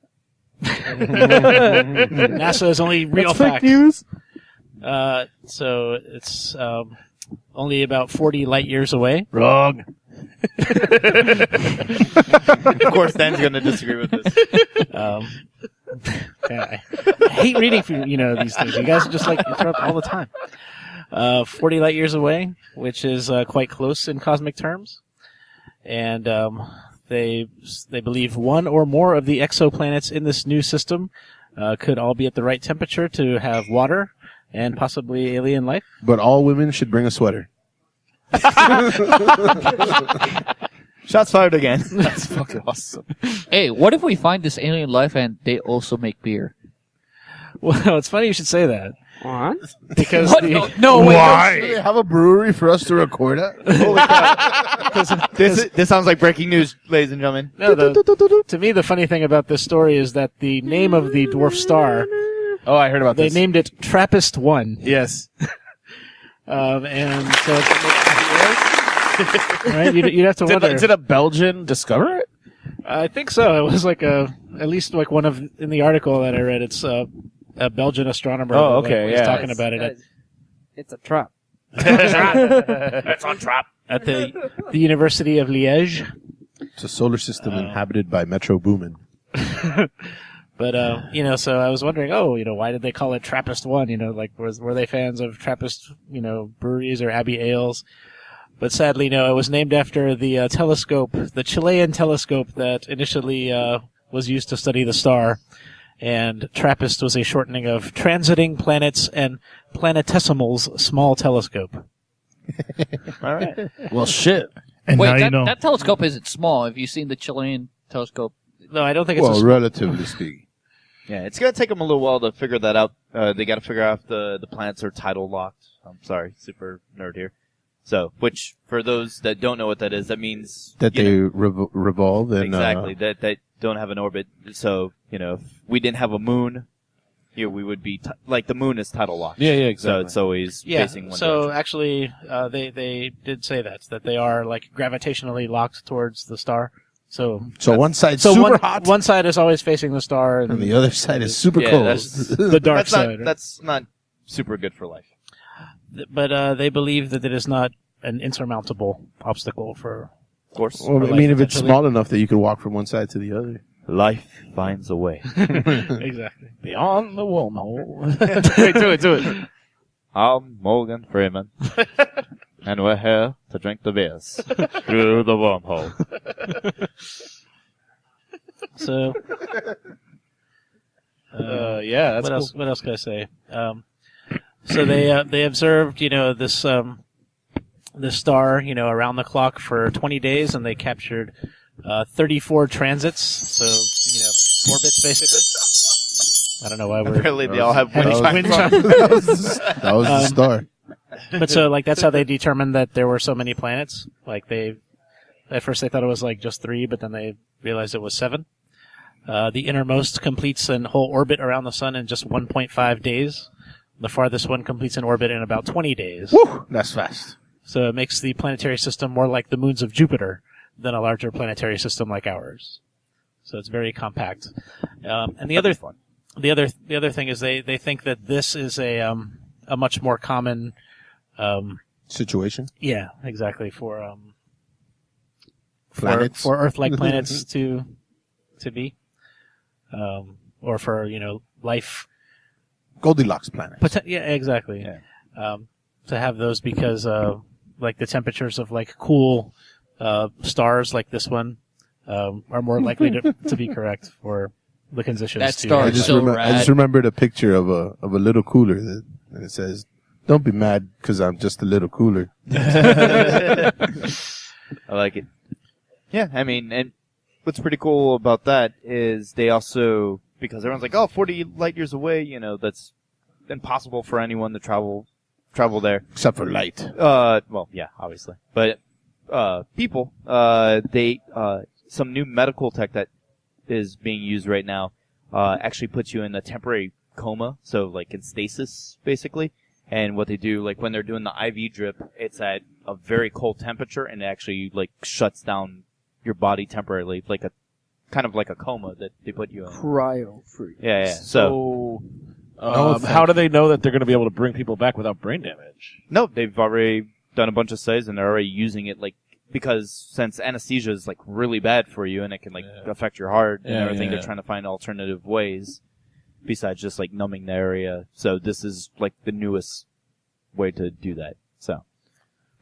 NASA is only real fact. news. So it's only about 40 light years away. Wrong. Of course, Dan's gonna disagree with this. Yeah, I hate reading from these things. You guys are just like interrupt all the time. 40 light years away, which is quite close in cosmic terms, and they believe one or more of the exoplanets in this new system could all be at the right temperature to have water and possibly alien life. But all women should bring a sweater. Shots fired again. That's fucking awesome. Hey, what if we find this alien life and they also make beer? Well, it's funny you should say that What? because What? the, No, wait. Do Why? they have a brewery for us to record at? This sounds like breaking news, ladies and gentlemen. no, to me the funny thing about this story is that the name of the dwarf star, Oh, I heard about they this. named it TRAPPIST-1. Yes. And so right? You'd have to wonder. Did a Belgian discover it? I think so. It was like at least like one of in the article that I read. It's a Belgian astronomer. Oh, that, okay, was yeah. talking about it It's a trap. It's on trap. at the University of Liège. It's a solar system inhabited by Metro Boomin. But so I was wondering, why did they call it TRAPPIST-1? Like were they fans of Trappist, breweries or Abbey ales? But sadly, no. It was named after the telescope, the Chilean telescope that initially was used to study the star. And TRAPPIST was a shortening of Transiting Planets and Planetesimals Small Telescope. All right. Well, shit. And Wait, now you know. that telescope isn't small. Have you seen the Chilean telescope? No, I don't think it's Well, relatively speaking. Yeah, it's gonna take them a little while to figure that out. They got to figure out if the planets are tidal locked. I'm sorry, super nerd here. So, which for those that don't know what that is, that means That you they know, revolve and exactly that don't have an orbit. So if we didn't have a moon, we would be like the moon is tidal locked. Yeah, exactly. So it's always facing one so direction. actually, they did say that they are like gravitationally locked towards the star. So one side's super hot, one side is always facing the star, and the other side is super cold. That's the dark side. That's not super good for life. But they believe that it is not an insurmountable obstacle for. Of course. Well, I mean, if it's small enough that you could walk from one side to the other. Life finds a way. Exactly. Beyond the wormhole. Wait, do it. I'm Morgan Freeman, and we're here to drink the beers through the wormhole. So, yeah, that's what cool. else? What else can I say? So they observed, this this star, around the clock for 20 days, and they captured 34 transits. So, orbits basically. I don't know why we're. Apparently, they all have wind chimes. That was the star. But so, that's how they determined that there were so many planets. At first they thought it was just 3, but then they realized it was 7. The innermost completes an whole orbit around the sun in just 1.5 days. The farthest one completes an orbit in about 20 days. Woo! That's fast. So it makes the planetary system more like the moons of Jupiter than a larger planetary system like ours. So it's very compact. And the other thing is they think that this is a much more common Situation. Yeah, exactly for Planets. for Earth-like planets to be, or for life. Goldilocks planet. Yeah, exactly. Yeah. To have those because the temperatures of cool stars like this one are more likely to be correct for the conditions. That star I is just, so I rad. just remembered a picture of a little cooler and it says, "Don't be mad because I'm just a little cooler." I like it. Yeah, I mean, and what's pretty cool about that is they also, because everyone's like, 40 light years away, that's impossible for anyone to travel there. Except for light. Well, yeah, obviously. But, people, some new medical tech that is being used right now, actually puts you in a temporary coma. So, in stasis, basically. And what they do, when they're doing the IV drip, it's at a very cold temperature and it actually, shuts down your body temporarily, kind of like a coma that they put you in. Cryo-free. Yeah. So, how do they know that they're going to be able to bring people back without brain damage? No, they've already done a bunch of studies and they're already using it, because since anesthesia is, really bad for you and it can, affect your heart and everything, they're trying to find alternative ways besides just, numbing the area. So this is, the newest way to do that. So,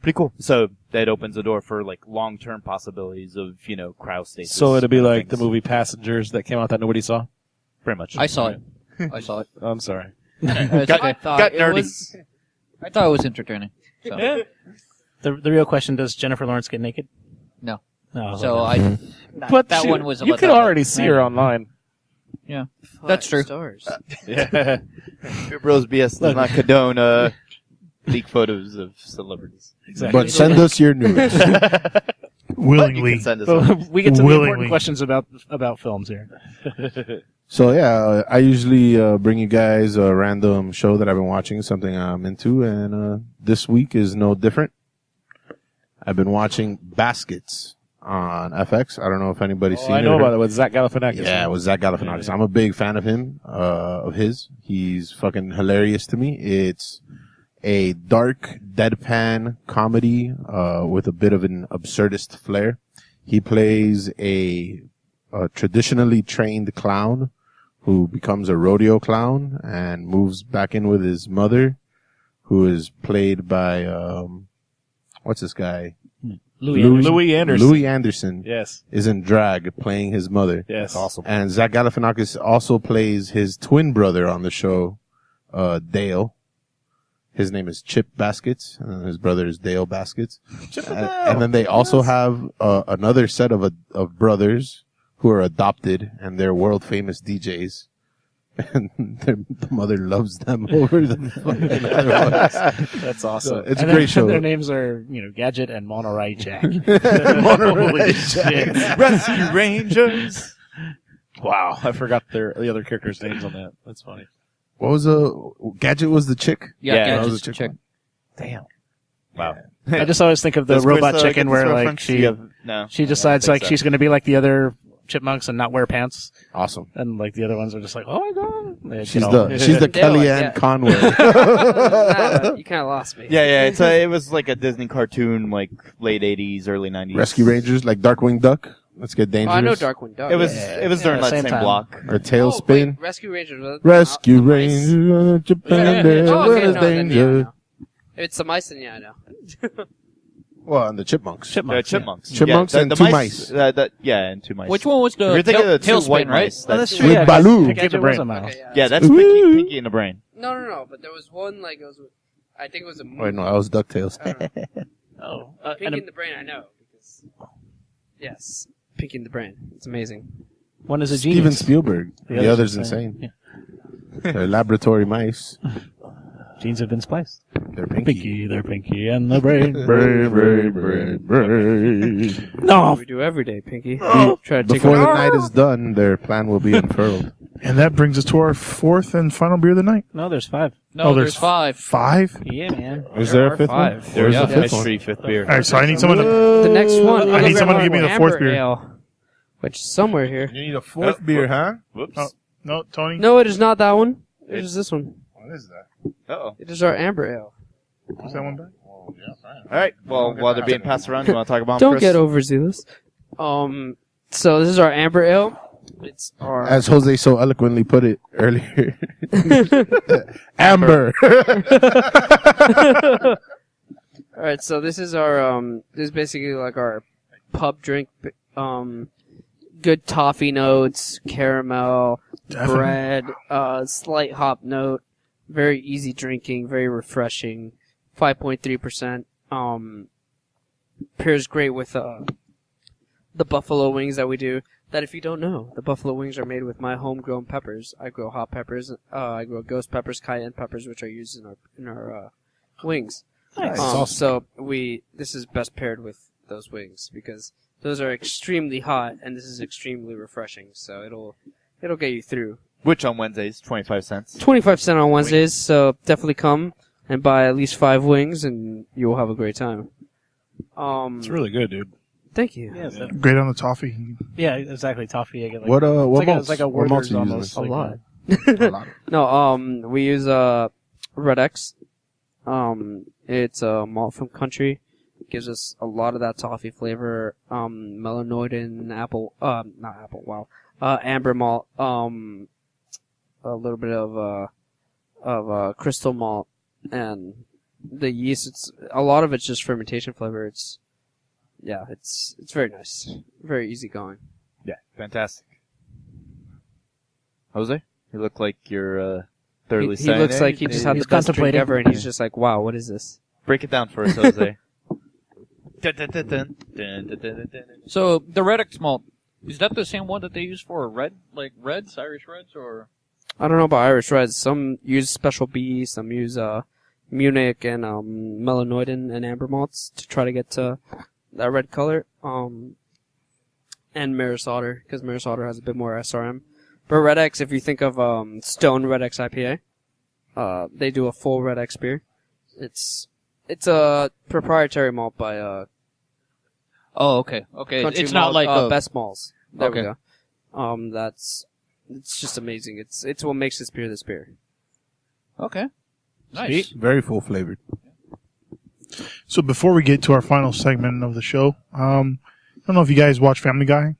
pretty cool. So that opens the door for, long-term possibilities of, cryostasis. So it'd be kind of like the things. movie Passengers that came out that nobody saw? Pretty much. I saw it. I saw it. I'm sorry. I thought it nerdy. was. I thought it was entertaining. So, The real question: does Jennifer Lawrence get naked? no. No. So I. But that one was. you about could that. already see her online. Yeah, that's true. Stars. Yeah. Beer Bros BS does not condone leak photos of celebrities. Exactly. But send us your news. Willingly. You can send us But one. we get to the Willingly. important questions about films here. So yeah, I usually bring you guys a random show that I've been watching, something I'm into, and this week is no different. I've been watching Baskets on FX. I don't know if anybody's seen it. I know or about it with Zach Galifianakis. Yeah, it was Zach Galifianakis. Yeah. I'm a big fan of him, of his. He's fucking hilarious to me. It's a dark, deadpan comedy, with a bit of an absurdist flair. He plays a traditionally trained clown who becomes a rodeo clown and moves back in with his mother, who is played by, what's this guy? Louis Anderson. Louis Anderson Yes. is in drag playing his mother. Yes. Awesome. And Zach Galifianakis also plays his twin brother on the show, Dale. His name is Chip Baskets, and his brother is Dale Baskets. And then they also have another set of brothers who are adopted, and they're world famous DJs. And the mother loves them over the fucking other ones. That's awesome. It's a great show. Their names are Gadget and Monorai Jack. Holy shit. Rescue Rangers. Wow. I forgot the other characters' names on that. That's funny. What was Gadget was the chick? Yeah, Yeah, Gadget's that was the a chick. Damn. Wow. I just always think of the Does robot Chris, chicken get where this like reference? she You have- no. she I don't decides think like so. she's going to be like the other chipmunks and not wear pants, Awesome. and like the other ones are just like, oh my god. They She's get all- the They're like, Kellyanne yeah. Conway. Nah, you kind of lost me. Yeah, it was like a Disney cartoon, like late '80s, early '90s. Rescue Rangers, like Darkwing Duck. Let's get Oh, dangerous. I know Darkwing Duck. It was Yeah. it was during Yeah, that same same time. block. Or Oh, Tailspin. wait, Rescue Rangers. Was Rescue the mice. Rangers, Japan, Yeah. there Oh, okay, was no, then, yeah, I danger. know. If it's the mice, then yeah, I know. Well, and the chipmunks. Chipmunks. Chipmunks yeah, and the two mice. And two mice. Which one was the You're thinking of the two tailspin, white right? mice. Oh, that's That's- true. With yeah, Baloo. Gadget Get the was brain. a mouse. Okay, yeah. Yeah, that's Ooh. Pinky in the Brain. No, but there was one, like, it was, I think it was a movie. Wait, no, that was DuckTales. I don't know. Oh, Pinky and in the Brain, I know. Because, yes, Pinky in the Brain. It's amazing. one is a Steven genius. Spielberg. The other's insane. They're laboratory mice. Genes have been spliced. They're pinky. Pinky, they're Pinky and the brain. No, we do every day, Pinky. Try to take Before it. the night is done, their plan will be unfurled. And that brings us to our fourth and final beer of the night. No, there's 5. No, Oh, there's 5. 5? Yeah, man. Is there a fifth one? five. Where's There's the a fifth one? mystery fifth beer. All right, so I need someone to. The next one. I need someone to give me the fourth Amber beer. Ale, which is somewhere here. You need a fourth beer, huh? Whoops. Oh. No, Tony? No, it is not that one. It is this one. What is that? Uh-oh. It is our Amber Ale. What's that one back? Oh, yeah, fine. All right. Well, while they're being passed around, you want to talk about them, Don't Chris? get overzealous. So this is our Amber Ale. It's our As Jose so eloquently put it earlier. Amber. All right, so this is our this is basically like our pub drink. Good toffee notes, caramel, bread, slight hop note, very easy drinking, very refreshing. 5.3%. Pairs great with the buffalo wings that we do. That if you don't know, the buffalo wings are made with my homegrown peppers. I grow hot peppers. I grow ghost peppers, cayenne peppers, which are used in our wings. Nice. So this is best paired with those wings because those are extremely hot and this is extremely refreshing. So it'll get you through. Which on Wednesdays, 25 cents. 25% on Wednesdays. So definitely come and buy at least 5 wings and you will have a great time. It's really good, dude. Thank you. Yeah, so- Great on the toffee. yeah, exactly. Toffee. I get like, What it's malts? like a What malts Werther's are you almost. using? A like, lot. A lot. No, we use Red X. It's a malt from country. It gives us a lot of that toffee flavor. Melanoidin, apple, not apple, wow. Amber malt, a little bit of crystal malt, and the yeast. It's a lot of it's just fermentation flavor. It's very nice, very easy going. Yeah, fantastic. Jose, you look like you're thoroughly He looks like he just had He's the best drink contemplating. ever, and he's just like, wow, what is this? Break it down for us, Jose. So the Red X malt, is that the same one that they use for red, like reds, Irish reds, or? I don't know about Irish Reds. Some use Special B, some use Munich and Melanoidin and amber malts to try to get to that red color. And Maris Otter, because Maris Otter has a bit more SRM. But Red X, if you think of Stone Red X IPA, they do a full Red X beer. It's a proprietary malt by Oh, okay. Country It's not Malt, like a Best Malls. There we Okay. go. It's just amazing. It's what makes this beer. Okay. Nice. Very full flavored. So before we get to our final segment of the show, I don't know if you guys watch Family Guy.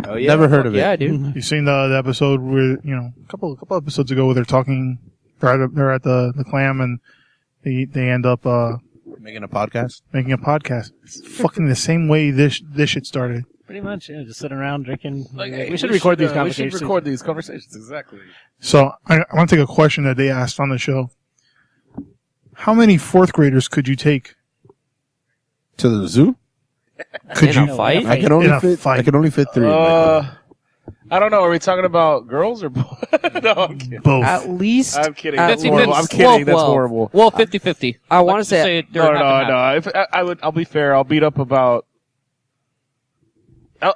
Oh yeah. Never heard of it. Yeah, I do. You've seen the episode where, a couple episodes ago where they're talking, they're at the clam and they end up Making a podcast. making a podcast. It's fucking the same way this shit started. Pretty much, yeah. Just sitting around drinking. Like, we should record these We conversations. should record these conversations, exactly. So I want to take a question that they asked on the show. How many fourth graders could you take? To the zoo? Could In you a fight? I can In only a fit. fight. I can only fit 3. in my car. I don't know. Are we talking about girls or boys? No, I'm kidding. both? At least I'm kidding. At That's least- horrible. I'm kidding. That's horrible. Well, 50-50. I want to Let's say they're No, half and half. no. I'll be fair. I'll beat up about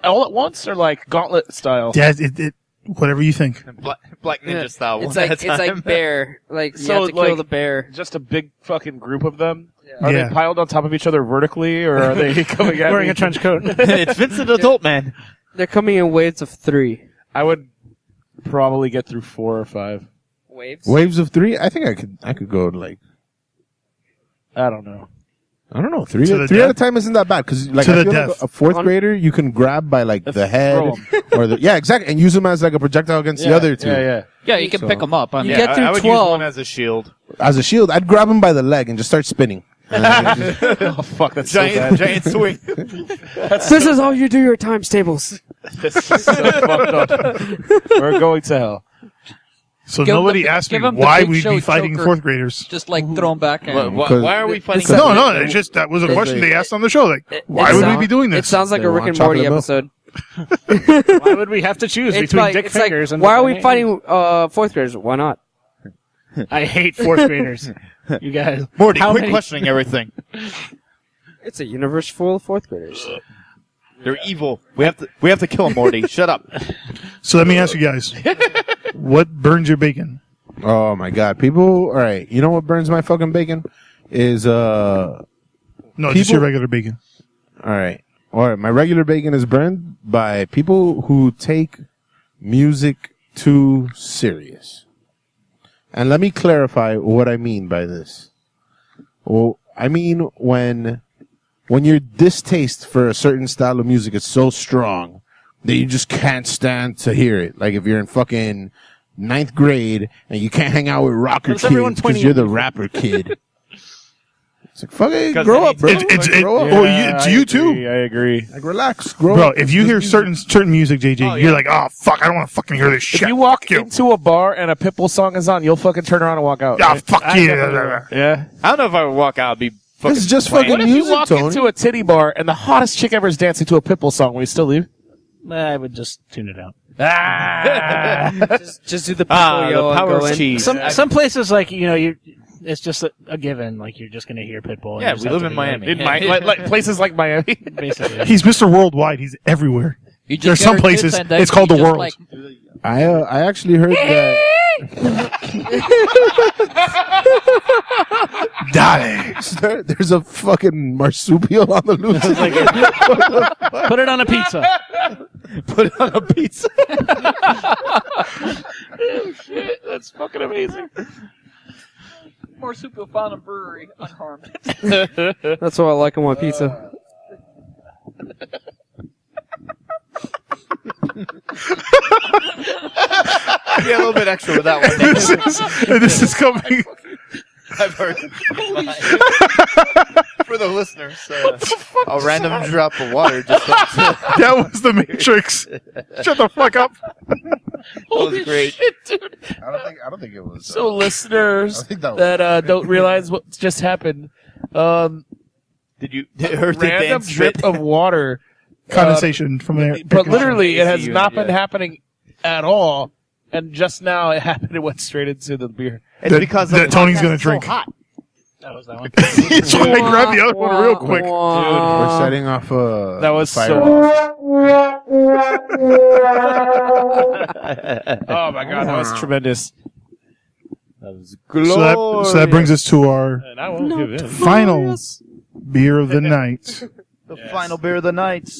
all at once or like gauntlet style. Yeah, Whatever you think. Black Ninja style. It's one like at a time. bear. Like you So, have to kill like- the bear. Just a big fucking group of them. Are Yeah. they piled on top of each other vertically, or are they coming at Wearing me? a trench coat. It's Vincent Adult Man. They're coming in waves of 3. I would probably get through 4 or 5. Waves? Waves of 3. I think I could go like I don't know. I don't know. Three To the at a death? time isn't that bad because like To I the feel like death. a fourth grader you can grab by like the head throw or the exactly and use them as like a projectile against the other two. Yeah, you can So- pick them up. I You mean, get through I would 12. use one as a shield. As a shield, I'd grab them by the leg and just start spinning. And then just- Oh fuck, that's so bad. Giant swing. This is how you do your times tables. This is so fucked up. We're going to hell. So Give nobody them- asked me give them the why Big we'd Show be fighting choker. fourth graders. just like throw them back. And, Why are we fighting? No, no, it's just that was a question they asked on the show. Like, why would we be doing It this? sounds like They a Rick want and Morty chocolate episode. Why would we have to choose It's between like, Dick it's like, Fingers and why are we fucking fighting fourth graders? Why not? I hate fourth graders. You guys. Morty, How quit many- questioning everything. It's a universe full of fourth graders. They're evil. We have to kill them, Morty. Shut up. So let me ask you guys, what burns your bacon? oh my god, people! All right, you know what burns my fucking bacon is No, just People- your regular bacon. All right. My regular bacon is burned by people who take music too serious. And let me clarify what I mean by this. Well, I mean when your distaste for a certain style of music is so strong that you just can't stand to hear it. Like if you're in fucking 9th grade and you can't hang out with rocker What's everyone kids because pointing you're at the me for? rapper kid. It's like, fucking Because grow they up, bro. Grow up. Well, it's I you agree, too. I agree. Like, relax, grow Bro, up. if you hear certain music, JJ, you're like, oh, fuck, I don't want to fucking hear this shit. If you walk Fuck you. into a bar and a Pitbull song is on, you'll fucking turn around and walk out. Ah, right? fuck I you. definitely will. Yeah. I don't know if I would walk out. I'd be fucking. This is just playing. fucking What if you music, walk Tony. into a titty bar and the hottest chick ever is dancing to a Pitbull song? Will you still leave? I would just tune it out. Just do the Ah, people the and power go of in. cheese. Some places like it's just a given. Like you're just gonna hear Pitbull. and Yeah, you just we have live to in be Miami. Like, In like places like Miami. basically. He's Mr. Worldwide. He's everywhere. you just There's get some her places tits and then it's called you the just, world. like, I actually heard that. Dale. There's a fucking marsupial on the loose. Put it on a pizza. Put it on a pizza. That's fucking amazing. Marsupial found a brewery unharmed. That's what I like on my pizza. Yeah, a little bit extra with that one. This is coming. I've heard. For the listeners, a random drop of water just That was the Matrix. Shut the fuck up. was great. I don't think it was. So listeners I think that was- that don't realize what just happened, Did you hear the random dance drip bit? of water, Condensation from there. but literally it has AC not unit, been yeah. happening at all. And just now it happened. It went straight into the beer. It's because that the Tony's gonna podcast's so drink. hot. That was that one. So I grabbed the other one real quick. We're setting off a. That was fire. so. Oh my god, that was tremendous. That was So that brings us to our And I won't give in. final beer of the night. the final beer of the night.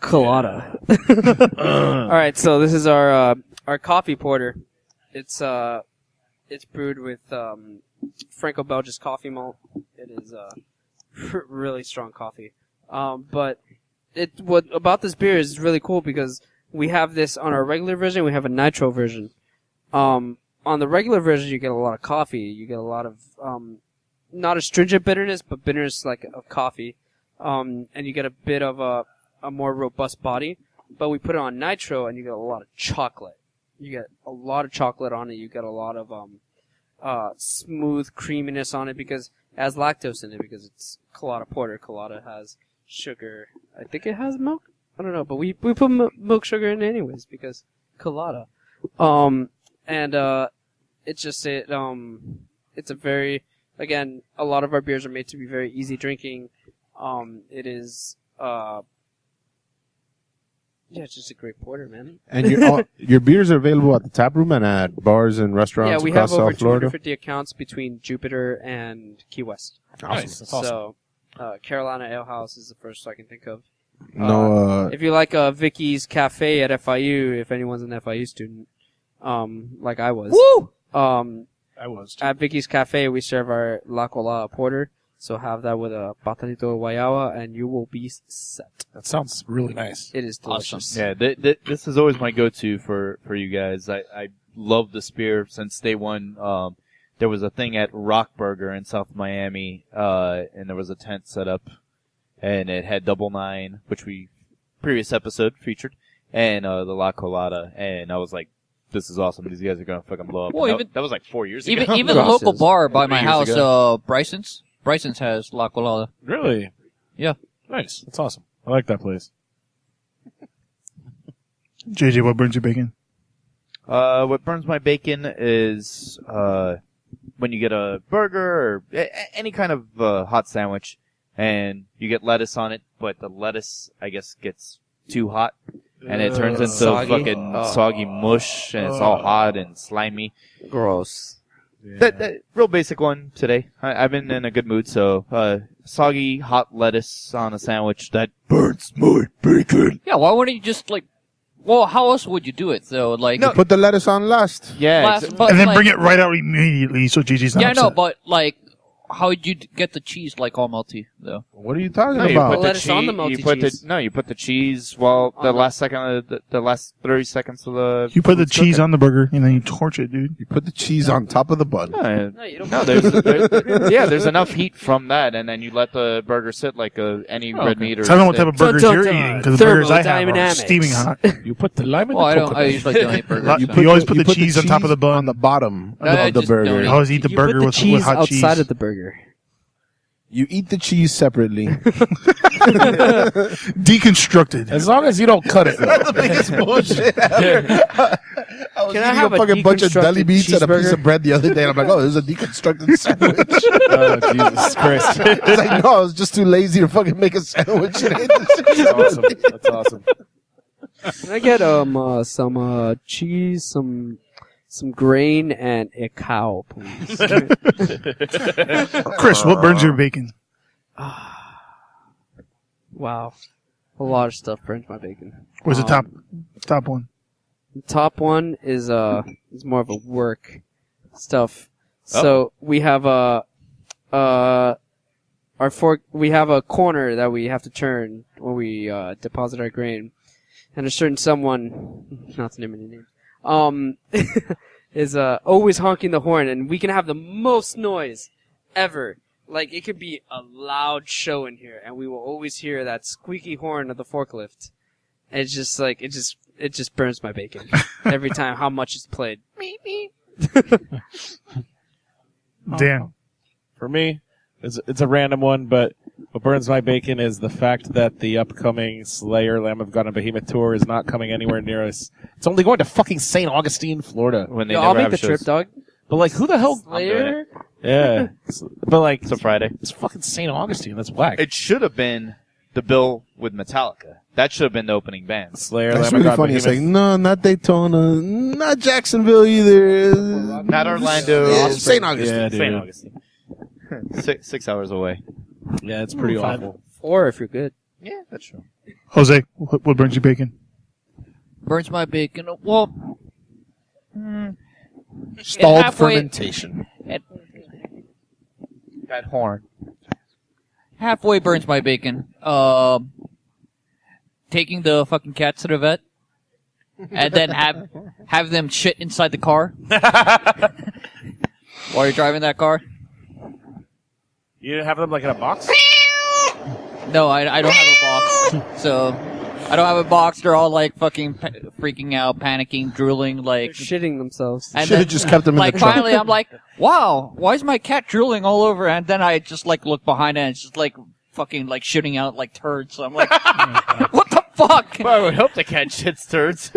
Colada. All right, so this is our coffee porter. It's brewed with Franco-Belgisch coffee malt. It is really strong coffee. But what about this beer is really cool because we have this on our regular version. We have a nitro version. On the regular version, you get a lot of coffee. You get a lot of not astringent bitterness, but bitterness like of coffee. And you get a bit of a more robust body, but we put it on nitro and you get a lot of chocolate. You get a lot of chocolate on it. You get a lot of smooth creaminess on it because it has lactose in it because it's Colada Porter. Colada has sugar. I think it has milk. I don't know, but we put milk sugar in it anyways because Colada. It's just it's a very, again, a lot of our beers are made to be very easy drinking. It is Yeah, it's just a great porter, man. And your beers are available at the tap room and at bars and restaurants Yeah, we across have over South Florida. 250 accounts between Jupiter and Key West. Nice. That's awesome. So, Carolina Ale House is the first I can think of. No, If you like Vicky's Cafe at FIU, if anyone's an FIU student, like I was. Woo! I was. At Vicky's Cafe, we serve our La Colada porter. So have that with a patadito de guayaba, and you will be set. That sounds really nice. It is delicious. Yeah, this is always my go-to for you guys. I love the spear since day one. There was a thing at Rock Burger in South Miami, and there was a tent set up, and it had Double 9, which we previous episode featured, and the La Colada, and I was like, this is awesome. These guys are gonna fucking blow up. Well, that was like 4 years ago. Even the local bar by 3 my years house, ago. Bryson's has La Colada. Really? Yeah. Nice. That's awesome. I like that place. JJ, what burns your bacon? What burns my bacon is when you get a burger or any kind of hot sandwich, and you get lettuce on it, but the lettuce, I guess, gets too hot, and it turns into Soggy. fucking soggy mush, and it's all hot and slimy. Gross. Yeah. That real basic one today. I've been in a good mood, so soggy hot lettuce on a sandwich that burns my bacon. Yeah, why wouldn't you just well, how else would you do it though? Like, put the lettuce on last. Yeah, And then bring it right out immediately so JJ's not Yeah, upset. no, but how would you get the cheese all melty though? What are you talking No, you about? put the Lettuce on the melty cheese. you put the cheese. Well, the last second, the last 30 seconds of the. You put the food's cheese cooking. on the burger and then you torch it, dude. You put the cheese on top of the bun. No, you don't. no, there's enough heat from that, and then you let the burger sit like any red meat or. Tell them what type of burgers Dun, you're dun, eating, because the burgers I have are thermodynamics. steaming hot. You put the lime in Well, the I usually don't eat burgers. You always put the cheese on top of the bun. On the bottom No, I of the just burger. don't I always eat the You burger put the with cheese hot cheese. outside of the burger. You eat the cheese separately. Deconstructed. As long as you don't cut it. That's the biggest bullshit ever. I was Can I eating have a a fucking bunch of deli deconstructed meats and a piece cheeseburger? of bread the other day, and I'm like, oh, this is a deconstructed sandwich. Oh, Jesus Christ. It's like, no, I was just too lazy to fucking make a sandwich. And ate the That's awesome. That's awesome. Can I get some cheese, some grain, and a cow, please? Chris, what burns your bacon? Wow, a lot of stuff burns my bacon. What's the top one? The top one is more of a work stuff. So we have we have a corner that we have to turn when we deposit our grain, and a certain someone, not to name any names, is always honking the horn, and we can have the most noise ever. Like, it could be a loud show in here, and we will always hear that squeaky horn of the forklift. And it's just like, it just burns my bacon every time how much it's played. Dan. For me, it's a random one, but what burns my bacon is the fact that the upcoming Slayer Lamb of God and Behemoth tour is not coming anywhere near us. It's only going to fucking St. Augustine, Florida. When they Yo, never I'll make have the shows. trip, dog. But like, who the hell? Slayer? Yeah. But like, It's a Friday. it's fucking St. Augustine. That's whack. It should have been the bill with Metallica. That should have been the opening band. Slayer That's Lamb of really God funny. It's Behemoth. like, no, not Daytona, not Jacksonville either. Not Orlando. Yeah, St. Augustine. Yeah, dude. St. Augustine. 6 hours away. Yeah, it's pretty awful. Or if you're good. Yeah, that's true. Jose, what burns your bacon? Burns my bacon. Well, Stalled halfway- fermentation. That horn. halfway burns my bacon. Taking the fucking cats to the vet, and then have them shit inside the car while you're driving that car. You didn't have them like in a box? No, I don't have a box. So I don't have a box. They're all like fucking freaking out, panicking, drooling, They're like. shitting themselves. And Should have then, just kept them in like the trunk. finally, I'm like, wow, why is my cat drooling all over? And then I just like look behind it, and it's just like fucking like shooting out like turds. So I'm like, what the fuck? Well, I would hope the cat shits turds.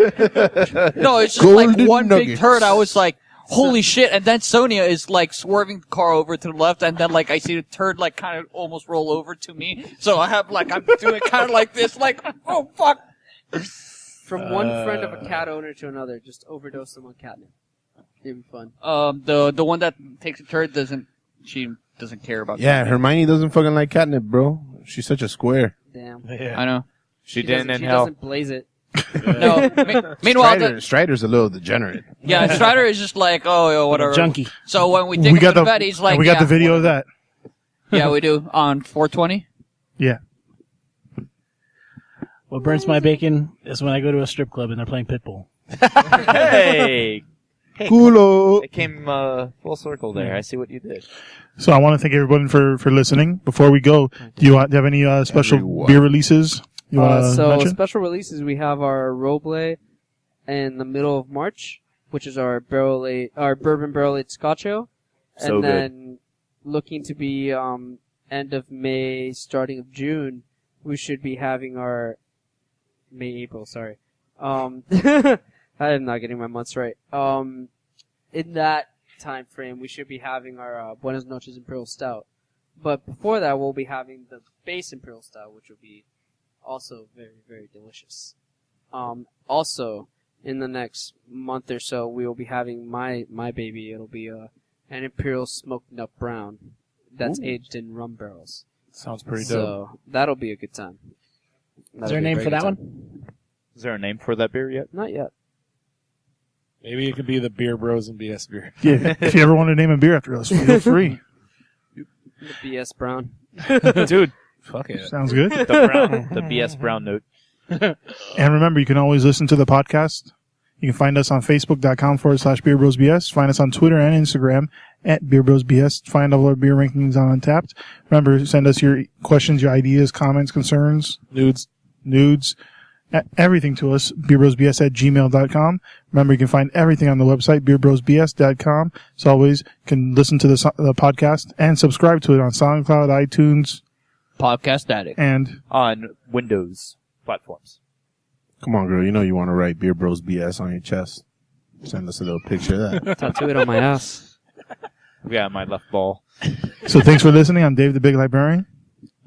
No, it's just like Golden one big nuggets. turd. I was like, holy shit. And then Sonia is like swerving the car over to the left, and then like I see the turd like kind of almost roll over to me. So I have like, I'm doing kind of like this, like, oh fuck. From one friend of a cat owner to another, just overdose them on catnip. It'd be fun. The one that takes a turd doesn't care about. Yeah, catnip. Hermione doesn't fucking like catnip, bro. She's such a square. Damn. Yeah. I know. She didn't in She hell. doesn't blaze it. No. Meanwhile, Strider's a little degenerate. yeah, Strider is just like, oh, yo, whatever. Junkie. So when we take him to the vet, he's like, and we got yeah, the video of whatever. that. Yeah, we do on 420. Yeah. What burns my bacon is when I go to a strip club and they're playing Pitbull. Hey, Culo. it came full circle there. I see what you did. So I want to thank everyone for listening. Before we go, do you have any special Everyone. beer releases you want to So mention? special releases, we have our Roble in the middle of March, which is our bourbon barrel aged Scotch ale, So and good. then looking to be end of May, starting of June, we should be having our April. Sorry, I am not getting my months right. In that time frame, we should be having our Buenas Noches Imperial Stout. But before that, we'll be having the base Imperial Stout, which will be also very, very delicious. Also, in the next month or so, we will be having my baby. It'll be an Imperial Smoked Nut Brown that's aged in rum barrels. Sounds pretty dope. So that'll be a good time. Is there a name for that one? Is there a name for that beer yet? Not yet. Maybe it could be the Beer Bros and BS beer. Yeah, if you ever want to name a beer after us, feel free. The BS Brown. Dude, fuck it. Sounds good. The BS Brown note. And remember, you can always listen to the podcast. You can find us on Facebook.com/BeerBrosBS. Find us on Twitter and Instagram at BeerBrosBS. Find all our beer rankings on Untapped. Remember, send us your questions, your ideas, comments, concerns, Nudes. everything to us, beerbrosbs@gmail.com. Remember, you can find everything on the website, beerbrosbs.com. As always, you can listen to the podcast and subscribe to it on SoundCloud, iTunes, Podcast Addict. and On Windows platforms. Come on, girl. You know you want to write Beer Bros BS on your chest. Send us a little picture of that. Tattoo it on my ass. Yeah, my left ball. so thanks for listening. I'm Dave the Big Librarian.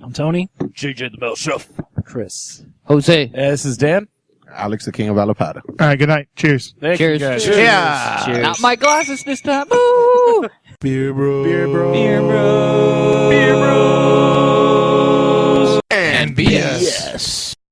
I'm Tony. JJ the Bell Chef. Chris. Jose. This is Dan. Alex, the king of Alapata. All right, good night. Cheers. Thank Cheers. you guys. Cheers. Yeah. Cheers. Not my glasses this time. Woo! Beer Bros. Beer bro.